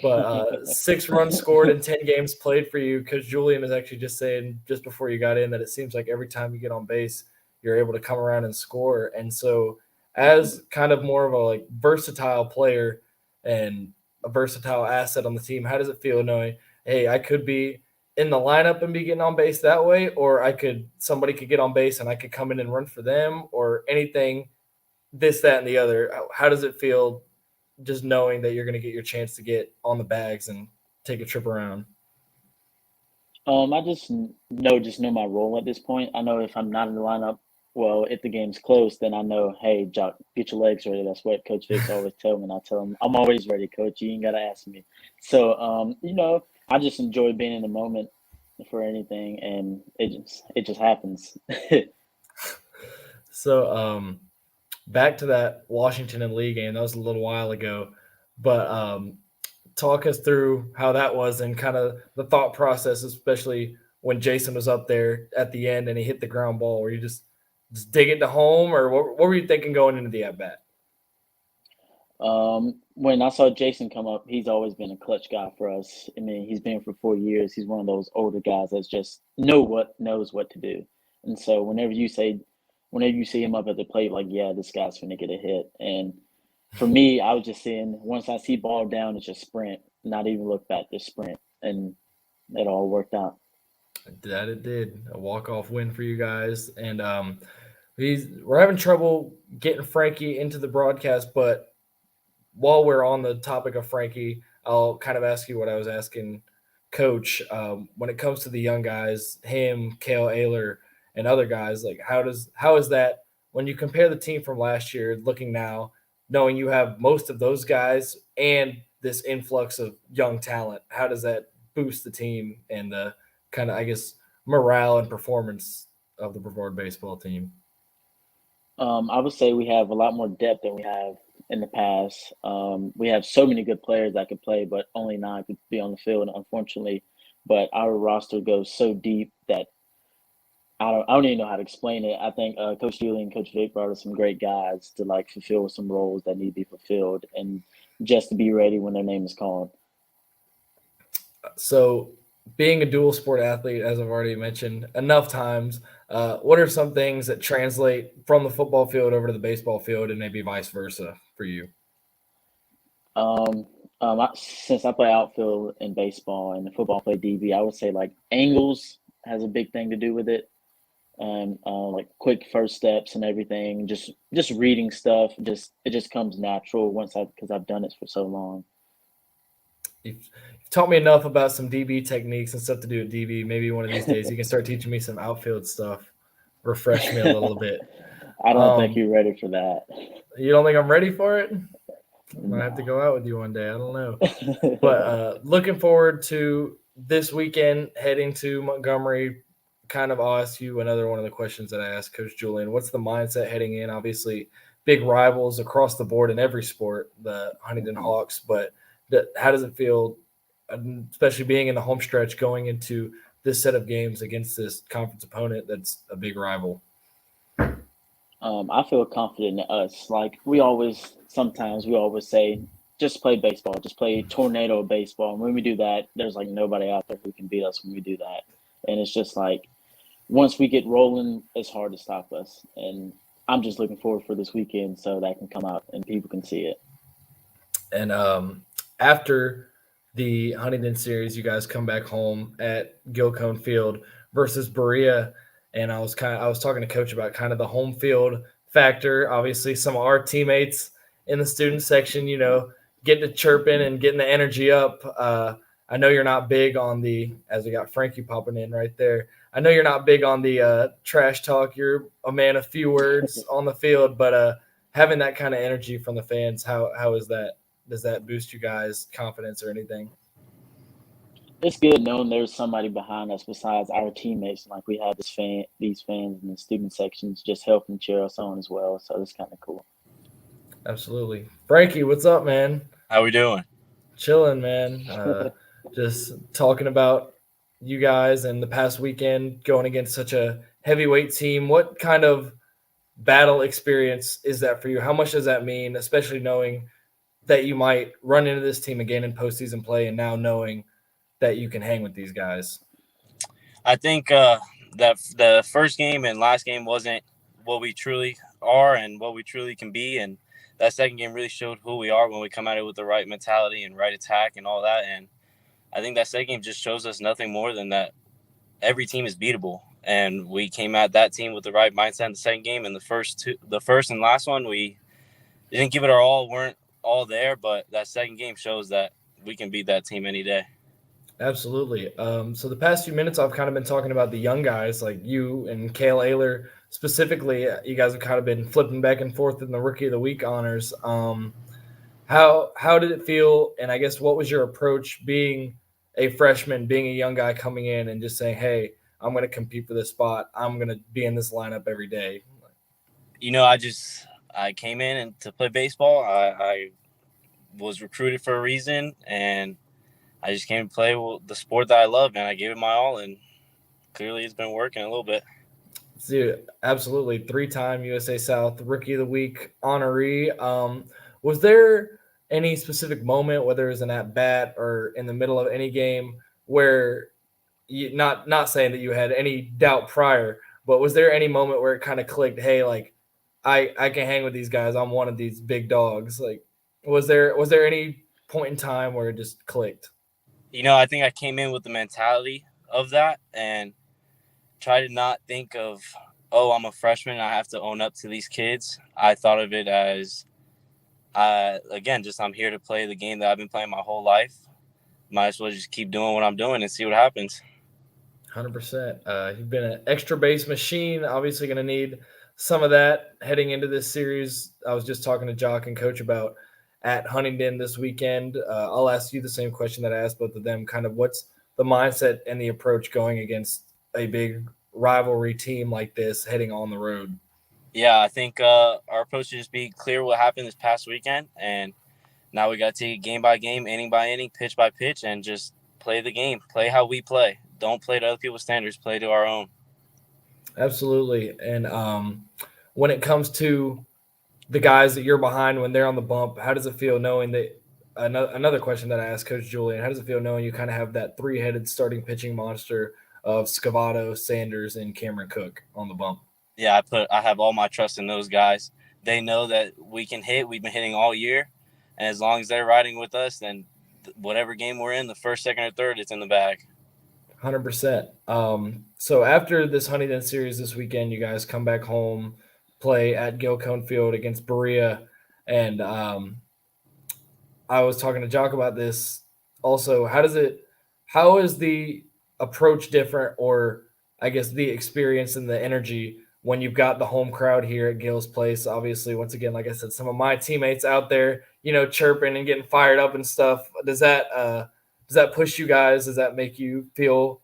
But 6 runs scored in 10 games played for you. Coach Julian was actually just saying just before you got in that it seems like every time you get on base, you're able to come around and score. And so as kind of more of a versatile player and a versatile asset on the team, how does it feel knowing, hey, I could be in the lineup and be getting on base that way, or somebody could get on base and I could come in and run for them, or anything, this, that, and the other? How does it feel just knowing that you're going to get your chance to get on the bags and take a trip around? I just know my role at this point. I know if I'm not in the lineup, well, if the game's close, then I know, hey, Jock, get your legs ready. That's what Coach Hicks always tell me. And I tell him, I'm always ready, Coach. You ain't got to ask me. So, I just enjoy being in the moment for anything, and it just happens. So, back to that Washington and Lee game. That was a little while ago, but talk us through how that was and kind of the thought process, especially when Jason was up there at the end and he hit the ground ball. Were you just dig it to home, or what were you thinking going into the at-bat? When I saw Jason come up, he's always been a clutch guy for us. I mean, he's been for 4 years. He's one of those older guys that's just knows what to do. And so whenever you see him up at the plate, yeah, this guy's going to get a hit. And for me, I was just saying, once I see ball down, it's just sprint, not even look back, just sprint. And it all worked out. That it did. A walk-off win for you guys. And we're having trouble getting Frankie into the broadcast, but while we're on the topic of Frankie, I'll kind of ask you what I was asking Coach. When it comes to the young guys, him, Kale Ayler, and other guys, like how is that when you compare the team from last year, looking now, knowing you have most of those guys and this influx of young talent, how does that boost the team and the kind of, I guess, morale and performance of the Brevard baseball team? I would say we have a lot more depth than we have in the past. We have so many good players that could play, but only 9 could be on the field, unfortunately. But our roster goes so deep that I don't even know how to explain it. I think Coach Julie and Coach Vic brought us some great guys to like fulfill some roles that need to be fulfilled, and just to be ready when their name is called. So, being a dual sport athlete, as I've already mentioned enough times, what are some things that translate from the football field over to the baseball field, and maybe vice versa for you? Since I play outfield in baseball and the football play DB, I would say like angles has a big thing to do with it, and like quick first steps and everything. Just reading stuff. It just comes natural because I've done it for so long. You've taught me enough about some DB techniques and stuff to do at DB. Maybe one of these days you can start teaching me some outfield stuff. Refresh me a little bit. I don't think you're ready for that. You don't think I'm ready for it? I might have to go out with you one day. I don't know. But looking forward to this weekend, heading to Montgomery. Kind of, I'll ask you another one of the questions that I asked Coach Julian. What's the mindset heading in? Obviously, big rivals across the board in every sport, the Huntington Hawks. But how does it feel, especially being in the home stretch, going into this set of games against this conference opponent that's a big rival? I feel confident in us. Like sometimes we always say, just play baseball, just play tornado baseball. And when we do that, there's like nobody out there who can beat us when we do that. And it's just like, once we get rolling, it's hard to stop us. And I'm just looking forward for this weekend so that can come out and people can see it. And after the Huntington series, you guys come back home at Gilcone Field versus Berea. And I was talking to Coach about kind of the home field factor. Obviously, some of our teammates in the student section, getting to chirping and getting the energy up. I know you're not big on as we got Frankie popping in right there. I know you're not big on the trash talk. You're a man of few words on the field, but having that kind of energy from the fans, how is that? Does that boost you guys' confidence or anything? It's good knowing there's somebody behind us besides our teammates. Like we have these fans in the student sections just helping cheer us on as well. So it's kind of cool. Absolutely. Frankie, what's up, man? How we doing? Chilling, man. Just talking about you guys and the past weekend going against such a heavyweight team. What kind of battle experience is that for you? How much does that mean, especially knowing that you might run into this team again in postseason play and now knowing that you can hang with these guys? I think that the first game and last game wasn't what we truly are and what we truly can be. And that second game really showed who we are when we come at it with the right mentality and right attack and all that. And I think that second game just shows us nothing more than that every team is beatable. And we came at that team with the right mindset in the second game. And the first and last one, we didn't give it our all, weren't all there. But that second game shows that we can beat that team any day. Absolutely. So the past few minutes, I've kind of been talking about the young guys like you and Kale Ayler specifically. You guys have kind of been flipping back and forth in the Rookie of the Week honors. How did it feel? And I guess what was your approach being a freshman, being a young guy coming in and just saying, hey, I'm going to compete for this spot. I'm going to be in this lineup every day. I came in to play baseball. I was recruited for a reason, and I just came to play the sport that I love, and I gave it my all, and clearly it's been working a little bit. Dude, absolutely. 3-time USA South Rookie of the Week honoree. Was there any specific moment, whether it was an at-bat or in the middle of any game, where you not saying that you had any doubt prior, but was there any moment where it kind of clicked, hey, like, I can hang with these guys. I'm one of these big dogs. Like, was there any point in time where it just clicked? I think I came in with the mentality of that and try to not think of oh, I'm a freshman, I have to own up to these kids. I thought of it as, again, just I'm here to play the game that I've been playing my whole life. Might as well just keep doing what I'm doing and see what happens. 100%. You've been an extra base machine. Obviously, going to need some of that heading into this series. I was just talking to Jock and Coach about at Huntington this weekend. I'll ask you the same question that I asked both of them. Kind of what's the mindset and the approach going against a big rivalry team like this heading on the road? Yeah, I think our approach should just be clear what happened this past weekend, and now we got to take it game by game, inning by inning, pitch by pitch, and just play the game. Play how we play. Don't play to other people's standards. Play to our own. Absolutely. And when it comes to the guys that you're behind when they're on the bump, how does it feel knowing that another question that I asked Coach Julian, how does it feel knowing you kind of have that three-headed starting pitching monster of Scavato, Sanders, and Cameron Cook on the bump? Yeah, I have all my trust in those guys. They know that we can hit. We've been hitting all year. And as long as they're riding with us, then whatever game we're in, the first, second, or third, it's in the bag. 100%. So after this Huntington series this weekend, you guys come back home, play at Gilcone Field against Berea. And I was talking to Jock about this also. How is the approach different, or I guess the experience and the energy when you've got the home crowd here at Gil's Place? Obviously, once again, like I said, some of my teammates out there, chirping and getting fired up and stuff. Does that push you guys? Does that make you feel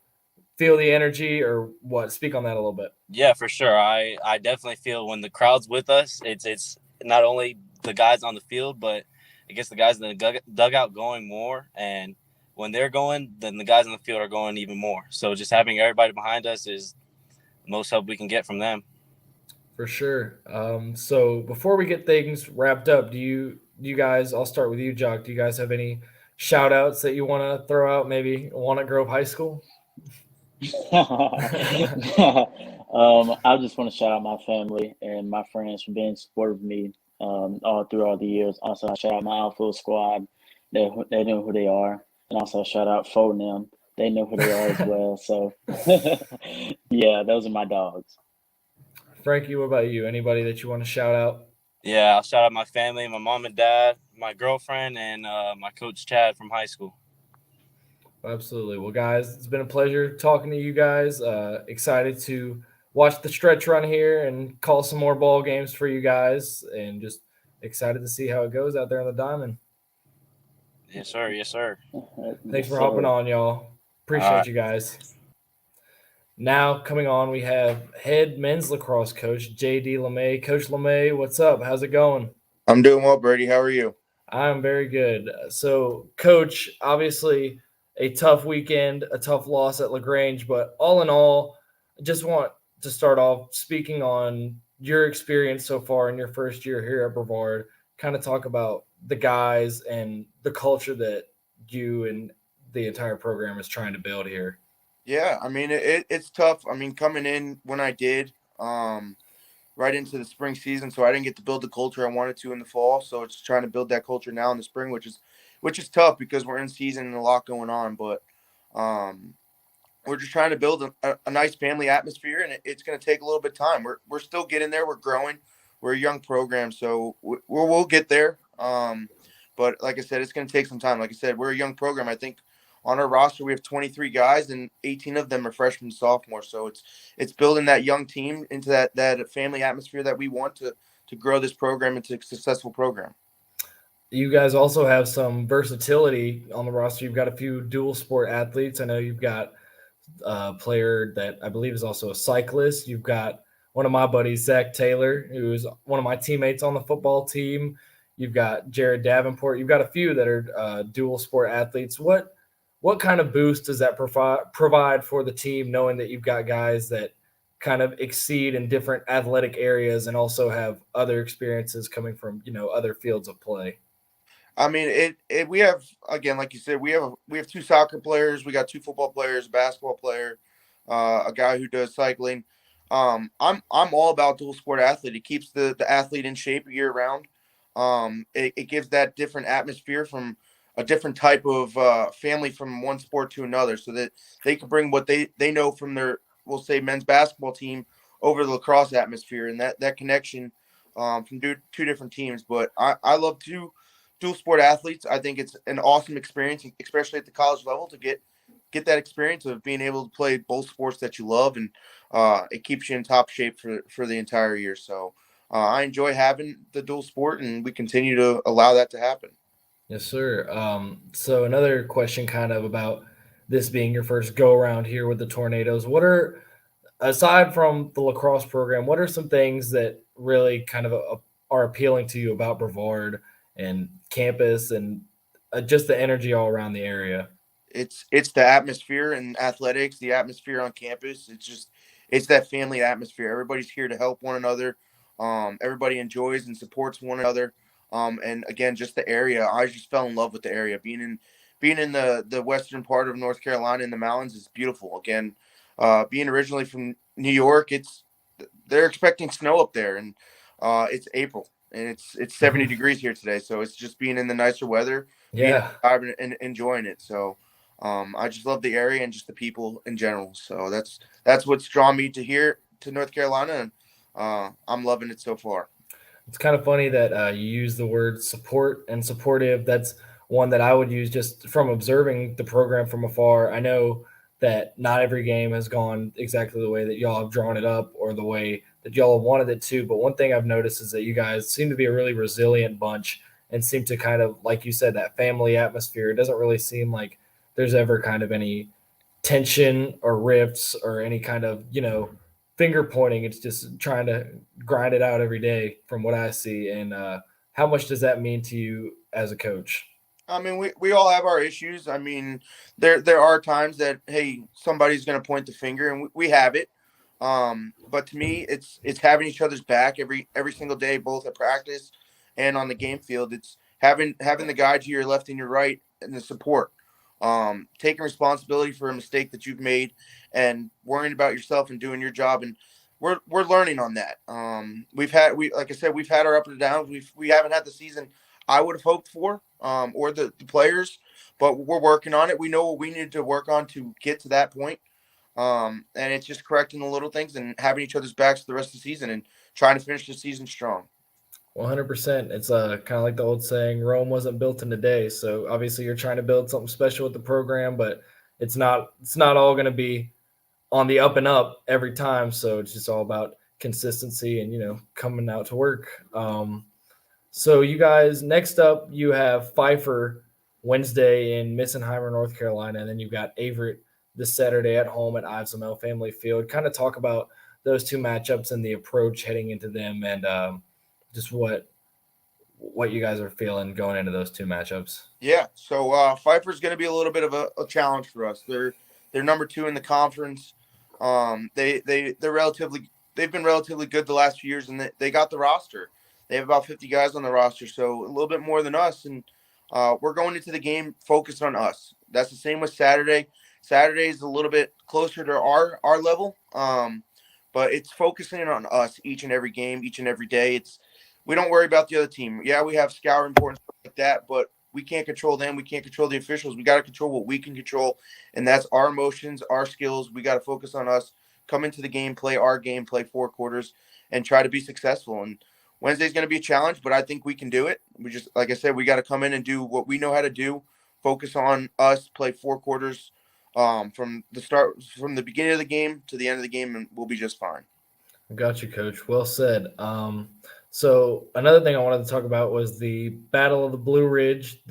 the energy, or what? Speak on that a little bit. Yeah, for sure. I definitely feel when the crowd's with us, it's not only the guys on the field, but it gets the guys in the dugout going more. And when they're going, then the guys on the field are going even more. So just having everybody behind us is the most help we can get from them. For sure. So before we get things wrapped up, do you guys, I'll start with you, Jock. Do you guys have any shout outs that you want to throw out? Maybe Walnut Grove High School? I just want to shout out my family and my friends for being supportive of me all throughout the years. Also, I shout out my outfield squad. They know who they are. And also shout out Them. They know who they are as well. So, yeah, those are my dogs. Frankie, what about you? Anybody that you want to shout out? Yeah, I'll shout out my family, my mom and dad, my girlfriend, and my coach Chad from high school. Absolutely. Well, guys, it's been a pleasure talking to you guys. Excited to watch the stretch run here and call some more ball games for you guys, and just excited to see how it goes out there on the diamond. Yes, sir. Yes, sir. Thanks for hopping on, y'all. Appreciate you guys. Now coming on, we have head men's lacrosse coach, J.D. Lemay. Coach Lemay, what's up? How's it going? I'm doing well, Brady. How are you? I'm very good. So, Coach, obviously a tough weekend, a tough loss at LaGrange, but all in all, I just want to start off speaking on your experience so far in your first year here at Brevard. Kind of talk about the guys and the culture that you and the entire program is trying to build here. Yeah, I mean, it's tough. I mean, coming in when I did, right into the spring season, so I didn't get to build the culture I wanted to in the fall. So it's trying to build that culture now in the spring, which is tough because we're in season and a lot going on. But we're just trying to build a nice family atmosphere, and it's going to take a little bit of time. We're still getting there. We're growing. We're a young program, so we'll get there. But like I said, it's going to take some time. Like I said, we're a young program. I think on our roster, we have 23 guys, and 18 of them are freshmen and sophomores. So it's building that young team into that family atmosphere that we want to grow this program into a successful program. You guys also have some versatility on the roster. You've got a few dual sport athletes. I know you've got a player that I believe is also a cyclist. You've got one of my buddies, Zach Taylor, who is one of my teammates on the football team. You've got Jared Davenport. You've got a few that are dual sport athletes. What kind of boost does that provide for the team, knowing that you've got guys that kind of exceed in different athletic areas and also have other experiences coming from, other fields of play? I mean, we have, again, like you said, we have 2 soccer players, we got 2 football players, a basketball player, a guy who does cycling. I'm all about dual sport athlete. It keeps the athlete in shape year round. It gives that different atmosphere from a different type of family from one sport to another, so that they can bring what they know from their, we'll say, men's basketball team over the lacrosse atmosphere and that connection from two different teams. But I love dual sport athletes. I think it's an awesome experience, especially at the college level, to get that experience of being able to play both sports that you love, and it keeps you in top shape for the entire year. So I enjoy having the dual sport, and we continue to allow that to happen. Yes, sir. So another question kind of about this being your first go around here with the Tornadoes. What are, aside from the lacrosse program, what are some things that really kind of are appealing to you about Brevard and campus and just the energy all around the area? It's the atmosphere and athletics, the atmosphere on campus. It's that family atmosphere. Everybody's here to help one another. Everybody enjoys and supports one another. And again, just the area. I just fell in love with the area. Being in the western part of North Carolina in the mountains is beautiful. Again, being originally from New York, they're expecting snow up there, and it's April and it's 70 degrees here today. So it's just being in the nicer weather, Yeah. being and enjoying it. So I just love the area and just the people in general. So that's what's drawn me to North Carolina, and I'm loving it so far. It's kind of funny that you use the word support and supportive. That's one that I would use just from observing the program from afar. I know that not every game has gone exactly the way that y'all have drawn it up or the way that y'all have wanted it to. But one thing I've noticed is that you guys seem to be a really resilient bunch and seem to kind of, like you said, that family atmosphere. It doesn't really seem like there's ever kind of any tension or rifts or any kind of, finger pointing. It's just trying to grind it out every day from what I see. And how much does that mean to you as a coach? I mean, we all have our issues. I mean, there are times that, hey, somebody's going to point the finger, and we have it. But to me, it's having each other's back every single day, both at practice and on the game field. It's having the guy to your left and your right and the support. Taking responsibility for a mistake that you've made and worrying about yourself and doing your job. And we're learning on that. Like I said, we've had our up and downs. We haven't had the season I would have hoped for, or the players, but we're working on it. We know what we need to work on to get to that point. And it's just correcting the little things and having each other's backs for the rest of the season and trying to finish the season strong. 100%. It's kind of like the old saying, Rome wasn't built in a day. So obviously you're trying to build something special with the program, but it's not all going to be on the up and up every time. So it's just all about consistency and, coming out to work. So you guys, next up, you have Pfeiffer Wednesday in Missenheimer, North Carolina, and then you've got Averett this Saturday at home at Ives Lemay Family Field. Kind of talk about those two matchups and the approach heading into them, and just what you guys are feeling going into those two matchups. Yeah, so Pfeiffer's going to be a little bit of a challenge for us. They're number 2 in the conference. They've been relatively good the last few years, and they got the roster. They have about 50 guys on the roster, so a little bit more than us. And we're going into the game focused on us. That's the same with Saturday. Saturday is a little bit closer to our level, but it's focusing on us each and every game, each and every day. We don't worry about the other team. Yeah, we have scout reports like that, but we can't control them. We can't control the officials. We got to control what we can control, and that's our emotions, our skills. We got to focus on us, come into the game, play our game, play 4 quarters, and try to be successful. And Wednesday's going to be a challenge, but I think we can do it. We just, like I said, we got to come in and do what we know how to do, focus on us, play 4 quarters from the beginning of the game to the end of the game, and we'll be just fine. Got you, Coach. Well said. So another thing I wanted to talk about was the Battle of the Blue Ridge,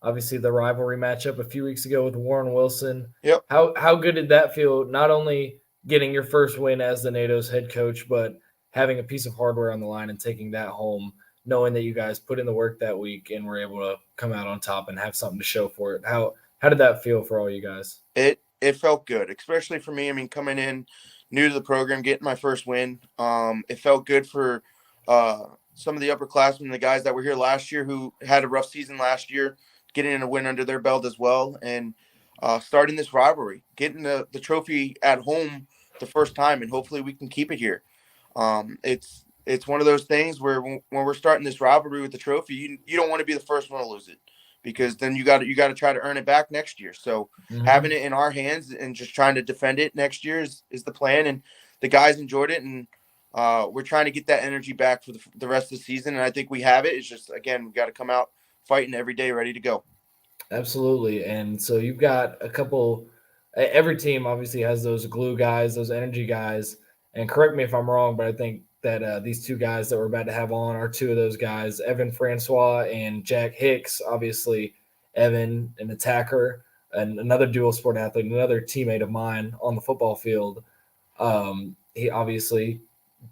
obviously the rivalry matchup a few weeks ago with Warren Wilson. Yep. How good did that feel? Not only getting your first win as the NATO's head coach, but having a piece of hardware on the line and taking that home, knowing that you guys put in the work that week and were able to come out on top and have something to show for it. How did that feel for all you guys? It felt good, especially for me. I mean, coming in new to the program, getting my first win. It felt good for some of the upperclassmen, the guys that were here last year who had a rough season last year, getting a win under their belt as well, and starting this rivalry, getting the trophy at home the first time, and hopefully we can keep it here. It's one of those things where when we're starting this rivalry with the trophy, you don't want to be the first one to lose it, because then you got to try to earn it back next year. So having it in our hands and just trying to defend it next year is the plan. And the guys enjoyed it, and we're trying to get that energy back for the rest of the season. And I think we have it. It's just, again, we got to come out fighting every day, ready to go. Absolutely. And so you've got a couple – every team obviously has those glue guys, those energy guys. And correct me if I'm wrong, but I think that these two guys that we're about to have on are two of those guys, Evan Francois and Jack Hicks. Obviously, Evan, an attacker, and another dual sport athlete, another teammate of mine on the football field. He obviously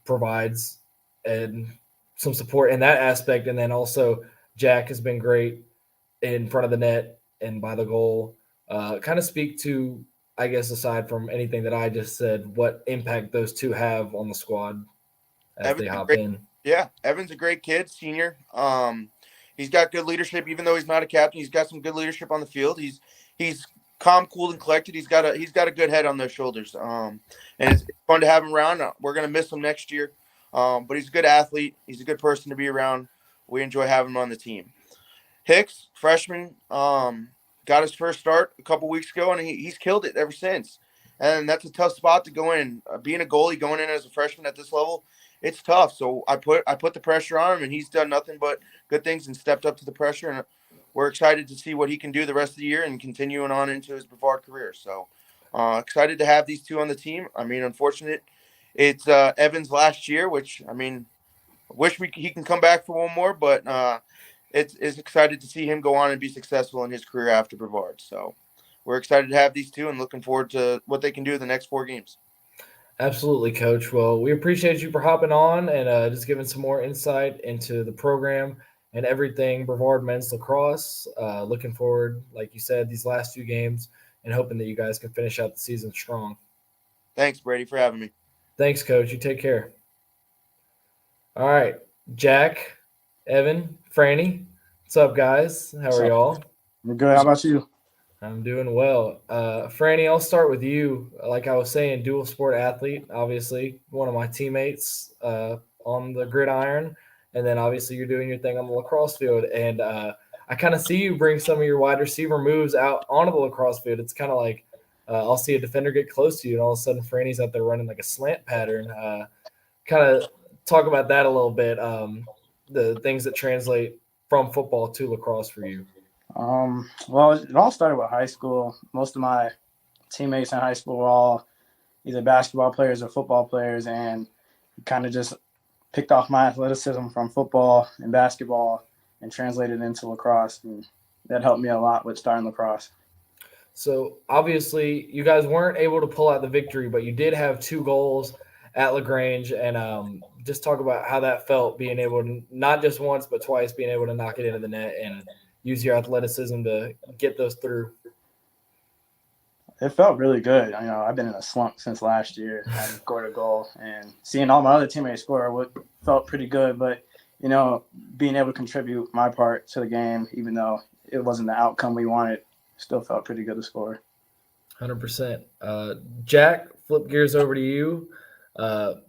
provides some support in that aspect. And then also Jack has been great in front of the net and by the goal. Kind of speak to, I guess, aside from anything that I just said, what impact those two have on the squad as they hop in. Yeah, Evan's a great kid, senior. He's got good leadership, even though he's not a captain. He's got some good leadership on the field. He's calm, cool, and collected. He's got a good head on those shoulders. And it's fun to have him around. We're gonna miss him next year, but he's a good athlete. He's a good person to be around. We enjoy having him on the team. Hicks, freshman, got his first start a couple weeks ago, and he's killed it ever since. And that's a tough spot to go in. Being a goalie, going in as a freshman at this level, it's tough. So I put the pressure on him, and he's done nothing but good things and stepped up to the pressure. And we're excited to see what he can do the rest of the year and continuing on into his Brevard career. So excited to have these two on the team. I mean, unfortunate it's Evan's last year, which, I mean, wish he can come back for one more, but it's excited to see him go on and be successful in his career after Brevard. So we're excited to have these two and looking forward to what they can do in the next 4 games. Absolutely, Coach. Well, we appreciate you for hopping on and just giving some more insight into the program and everything Brevard men's lacrosse. Looking forward, like you said, these last 2 games and hoping that you guys can finish out the season strong. Thanks, Brady, for having me. Thanks, Coach. You take care. All right, Jack, Evan, Franny, what's up, guys? How are y'all? I'm good. How about you? I'm doing well. Franny, I'll start with you. Like I was saying, dual sport athlete, obviously, one of my teammates on the gridiron. And then obviously you're doing your thing on the lacrosse field. And I kind of see you bring some of your wide receiver moves out onto the lacrosse field. It's kind of like I'll see a defender get close to you, and all of a sudden Franny's out there running like a slant pattern. Kind of talk about that a little bit, the things that translate from football to lacrosse for you. Well, it all started with high school. Most of my teammates in high school were all either basketball players or football players, and kind of just picked off my athleticism from football and basketball and translated into lacrosse, and that helped me a lot with starting lacrosse. So obviously you guys weren't able to pull out the victory, but you did have 2 goals at LaGrange, and just talk about how that felt, being able to not just once but twice being able to knock it into the net and use your athleticism to get those through. It felt really good. You know, I've been in a slump since last year. I scored a goal, and seeing all my other teammates score felt pretty good. But, you know, being able to contribute my part to the game, even though it wasn't the outcome we wanted, still felt pretty good to score. 100%. Jack, flip gears over to you.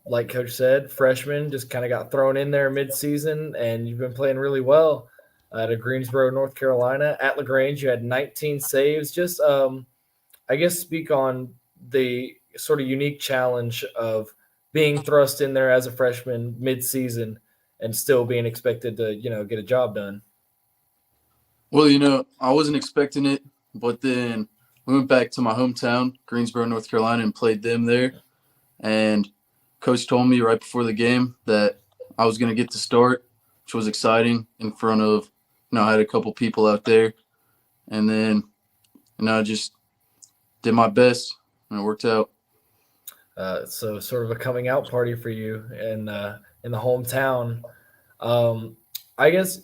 Like Coach said, freshman, just kind of got thrown in there mid-season, and you've been playing really well at Greensboro, North Carolina. At LaGrange, you had 19 saves. Just, I guess, speak on the sort of unique challenge of being thrust in there as a freshman mid-season and still being expected to, get a job done. Well, I wasn't expecting it, but then we went back to my hometown, Greensboro, North Carolina, and played them there. And Coach told me right before the game that I was going to get to start, which was exciting, in front of, I had a couple people out there. And then, I just did my best, and it worked out. So sort of a coming out party for you in the hometown. I guess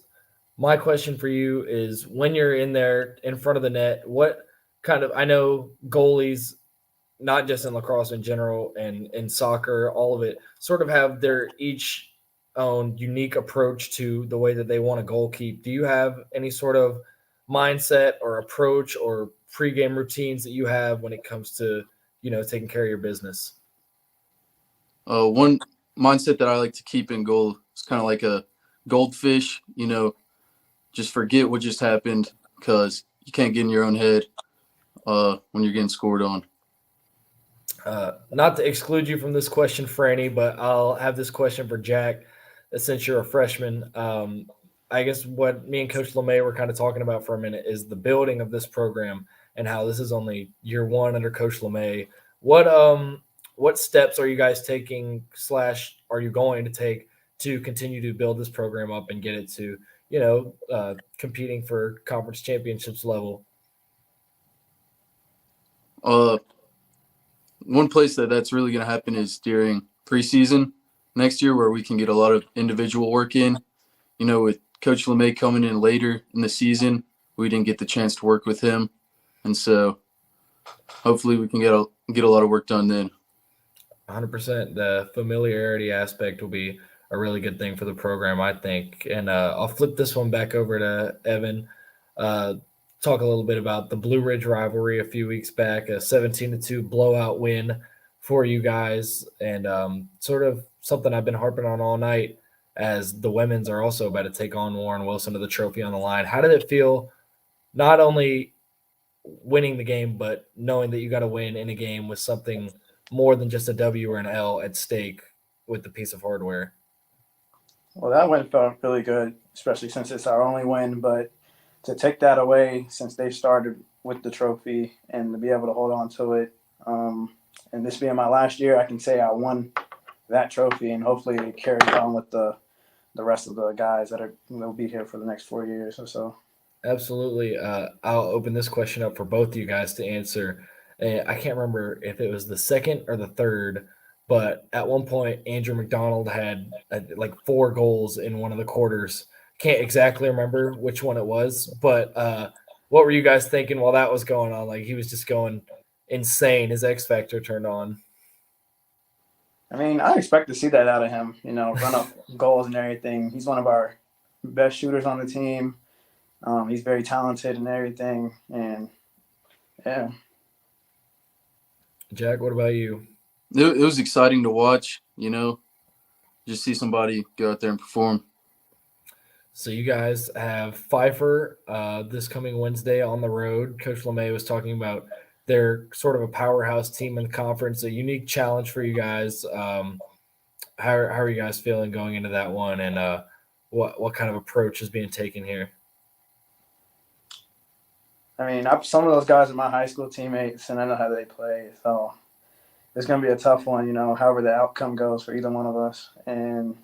my question for you is, when you're in there in front of the net, what kind of – I know goalies, not just in lacrosse in general and in soccer, all of it, sort of have their each own unique approach to the way that they want to goal keep. Do you have any sort of mindset or approach or pregame routines that you have when it comes to, taking care of your business? One mindset that I like to keep in goal is kind of like a goldfish, just forget what just happened, because you can't get in your own head when you're getting scored on. Not to exclude you from this question, Franny, but I'll have this question for Jack. Since you're a freshman, I guess what me and Coach Lemay were kind of talking about for a minute is the building of this program and how this is only year one under Coach Lemay. What steps are you guys taking / are you going to take to continue to build this program up and get it to competing for conference championships level? One place that's really going to happen is during preseason next year, where we can get a lot of individual work in. With Coach Lemay coming in later in the season, we didn't get the chance to work with him, and so hopefully we can get a lot of work done then. 100%. The familiarity aspect will be a really good thing for the program, I think. And I'll flip this one back over to Evan. Talk a little bit about the Blue Ridge rivalry a few weeks back, a 17-2 blowout win for you guys, and sort of something I've been harping on all night as the women's are also about to take on Warren Wilson to the trophy on the line. How did it feel not only winning the game, but knowing that you got to win in a game with something more than just a W or an L at stake with the piece of hardware? Well, that win felt really good, especially since it's our only win, but to take that away since they started with the trophy and to be able to hold on to it, and this being my last year, I can say I won that trophy, and hopefully it carries on with the rest of the guys that will be here for the next 4 years or so. Absolutely. I'll open this question up for both of you guys to answer. I can't remember if it was the second or the third, but at one point Andrew McDonald had like 4 goals in one of the quarters. Can't exactly remember which one it was, but what were you guys thinking while that was going on? Like, he was just going insane. His X Factor turned on. I mean, I expect to see that out of him, run up goals and everything. He's one of our best shooters on the team. He's very talented and everything. And, yeah. Jack, what about you? It was exciting to watch, just see somebody go out there and perform. So you guys have Pfeiffer this coming Wednesday on the road. Coach Lemay was talking about they're sort of a powerhouse team in the conference, a unique challenge for you guys. How are you guys feeling going into that one, and what kind of approach is being taken here? I mean, some of those guys are my high school teammates, and I know how they play. So it's going to be a tough one, however the outcome goes for either one of us. And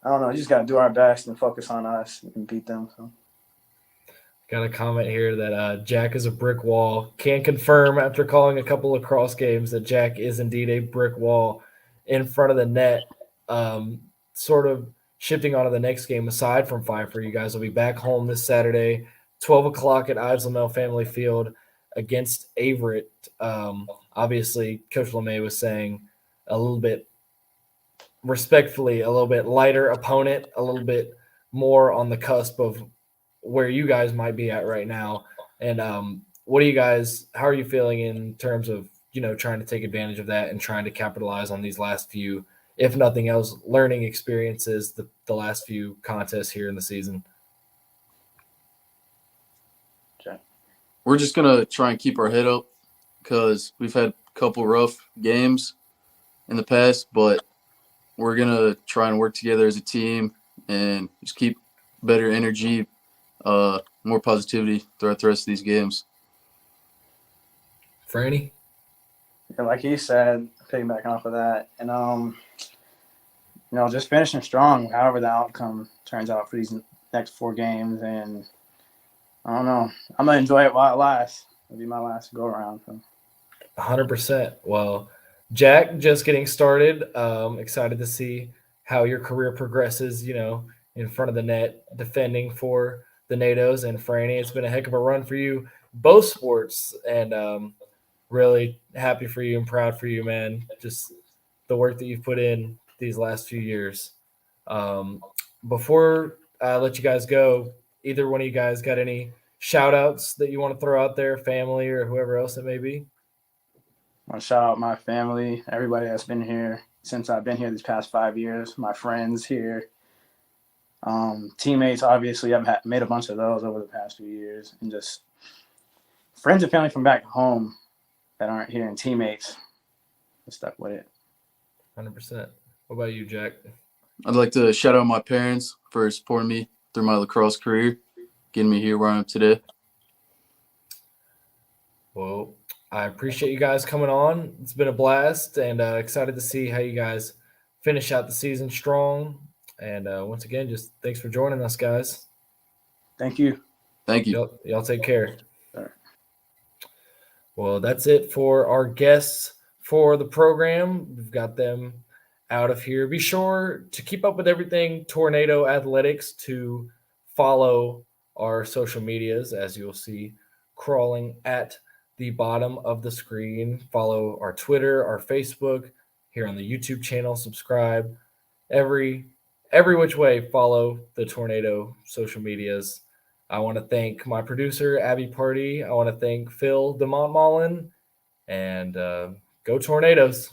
I don't know, you just got to do our best and focus on us and beat them. So. Got a comment here that Jack is a brick wall. Can confirm after calling a couple of Lacrosse games that Jack is indeed a brick wall in front of the net. Sort of shifting on to the next game, aside from Pfeiffer, you guys will be back home this Saturday, 12 o'clock at Ives Lamel Family Field against Averett. Obviously, Coach Lemay was saying a little bit respectfully, a little bit lighter opponent, a little bit more on the cusp of where you guys might be at right now. And how are you feeling in terms of, trying to take advantage of that and trying to capitalize on these last few, if nothing else, learning experiences, the last few contests here in the season? We're just going to try and keep our head up because we've had a couple rough games in the past, but we're going to try and work together as a team and just keep better energy, more positivity throughout the rest of these games. Franny? Yeah, like he said, piggybacking off of that, and just finishing strong, however the outcome turns out for these next 4 games. And I don't know, I'm gonna enjoy it while it lasts. It'll be my last go around. So. 100%. Well, Jack, just getting started. Excited to see how your career progresses. In front of the net, defending for the NATOs. And Franny, it's been a heck of a run for you, both sports, and really happy for you and proud for you, man. Just the work that you've put in these last few years. Before I let you guys go, either one of you guys got any shout outs that you want to throw out there, family or whoever else it may be? I want to shout out my family, everybody that's been here since I've been here these past 5 years, my friends here. Teammates, obviously, I've made a bunch of those over the past few years, and just friends and family from back home that aren't here, and teammates. stuck with it. 100%. What about you, Jack? I'd like to shout out my parents for supporting me through my lacrosse career, getting me here where I am today. Well, I appreciate you guys coming on. It's been a blast, and excited to see how you guys finish out the season strong. And once again, just thanks for joining us, guys. Thank you. Thank you. Y'all take care. All right. Well, that's it for our guests for the program. We've got them out of here. Be sure to keep up with everything Tornado Athletics, to follow our social medias, as you'll see crawling at the bottom of the screen. Follow our Twitter, our Facebook, here on the YouTube channel. Subscribe. Every which way, follow the Tornado social medias. I want to thank my producer, Abby Party. I want to thank Phil DeMontmollin. And go Tornadoes.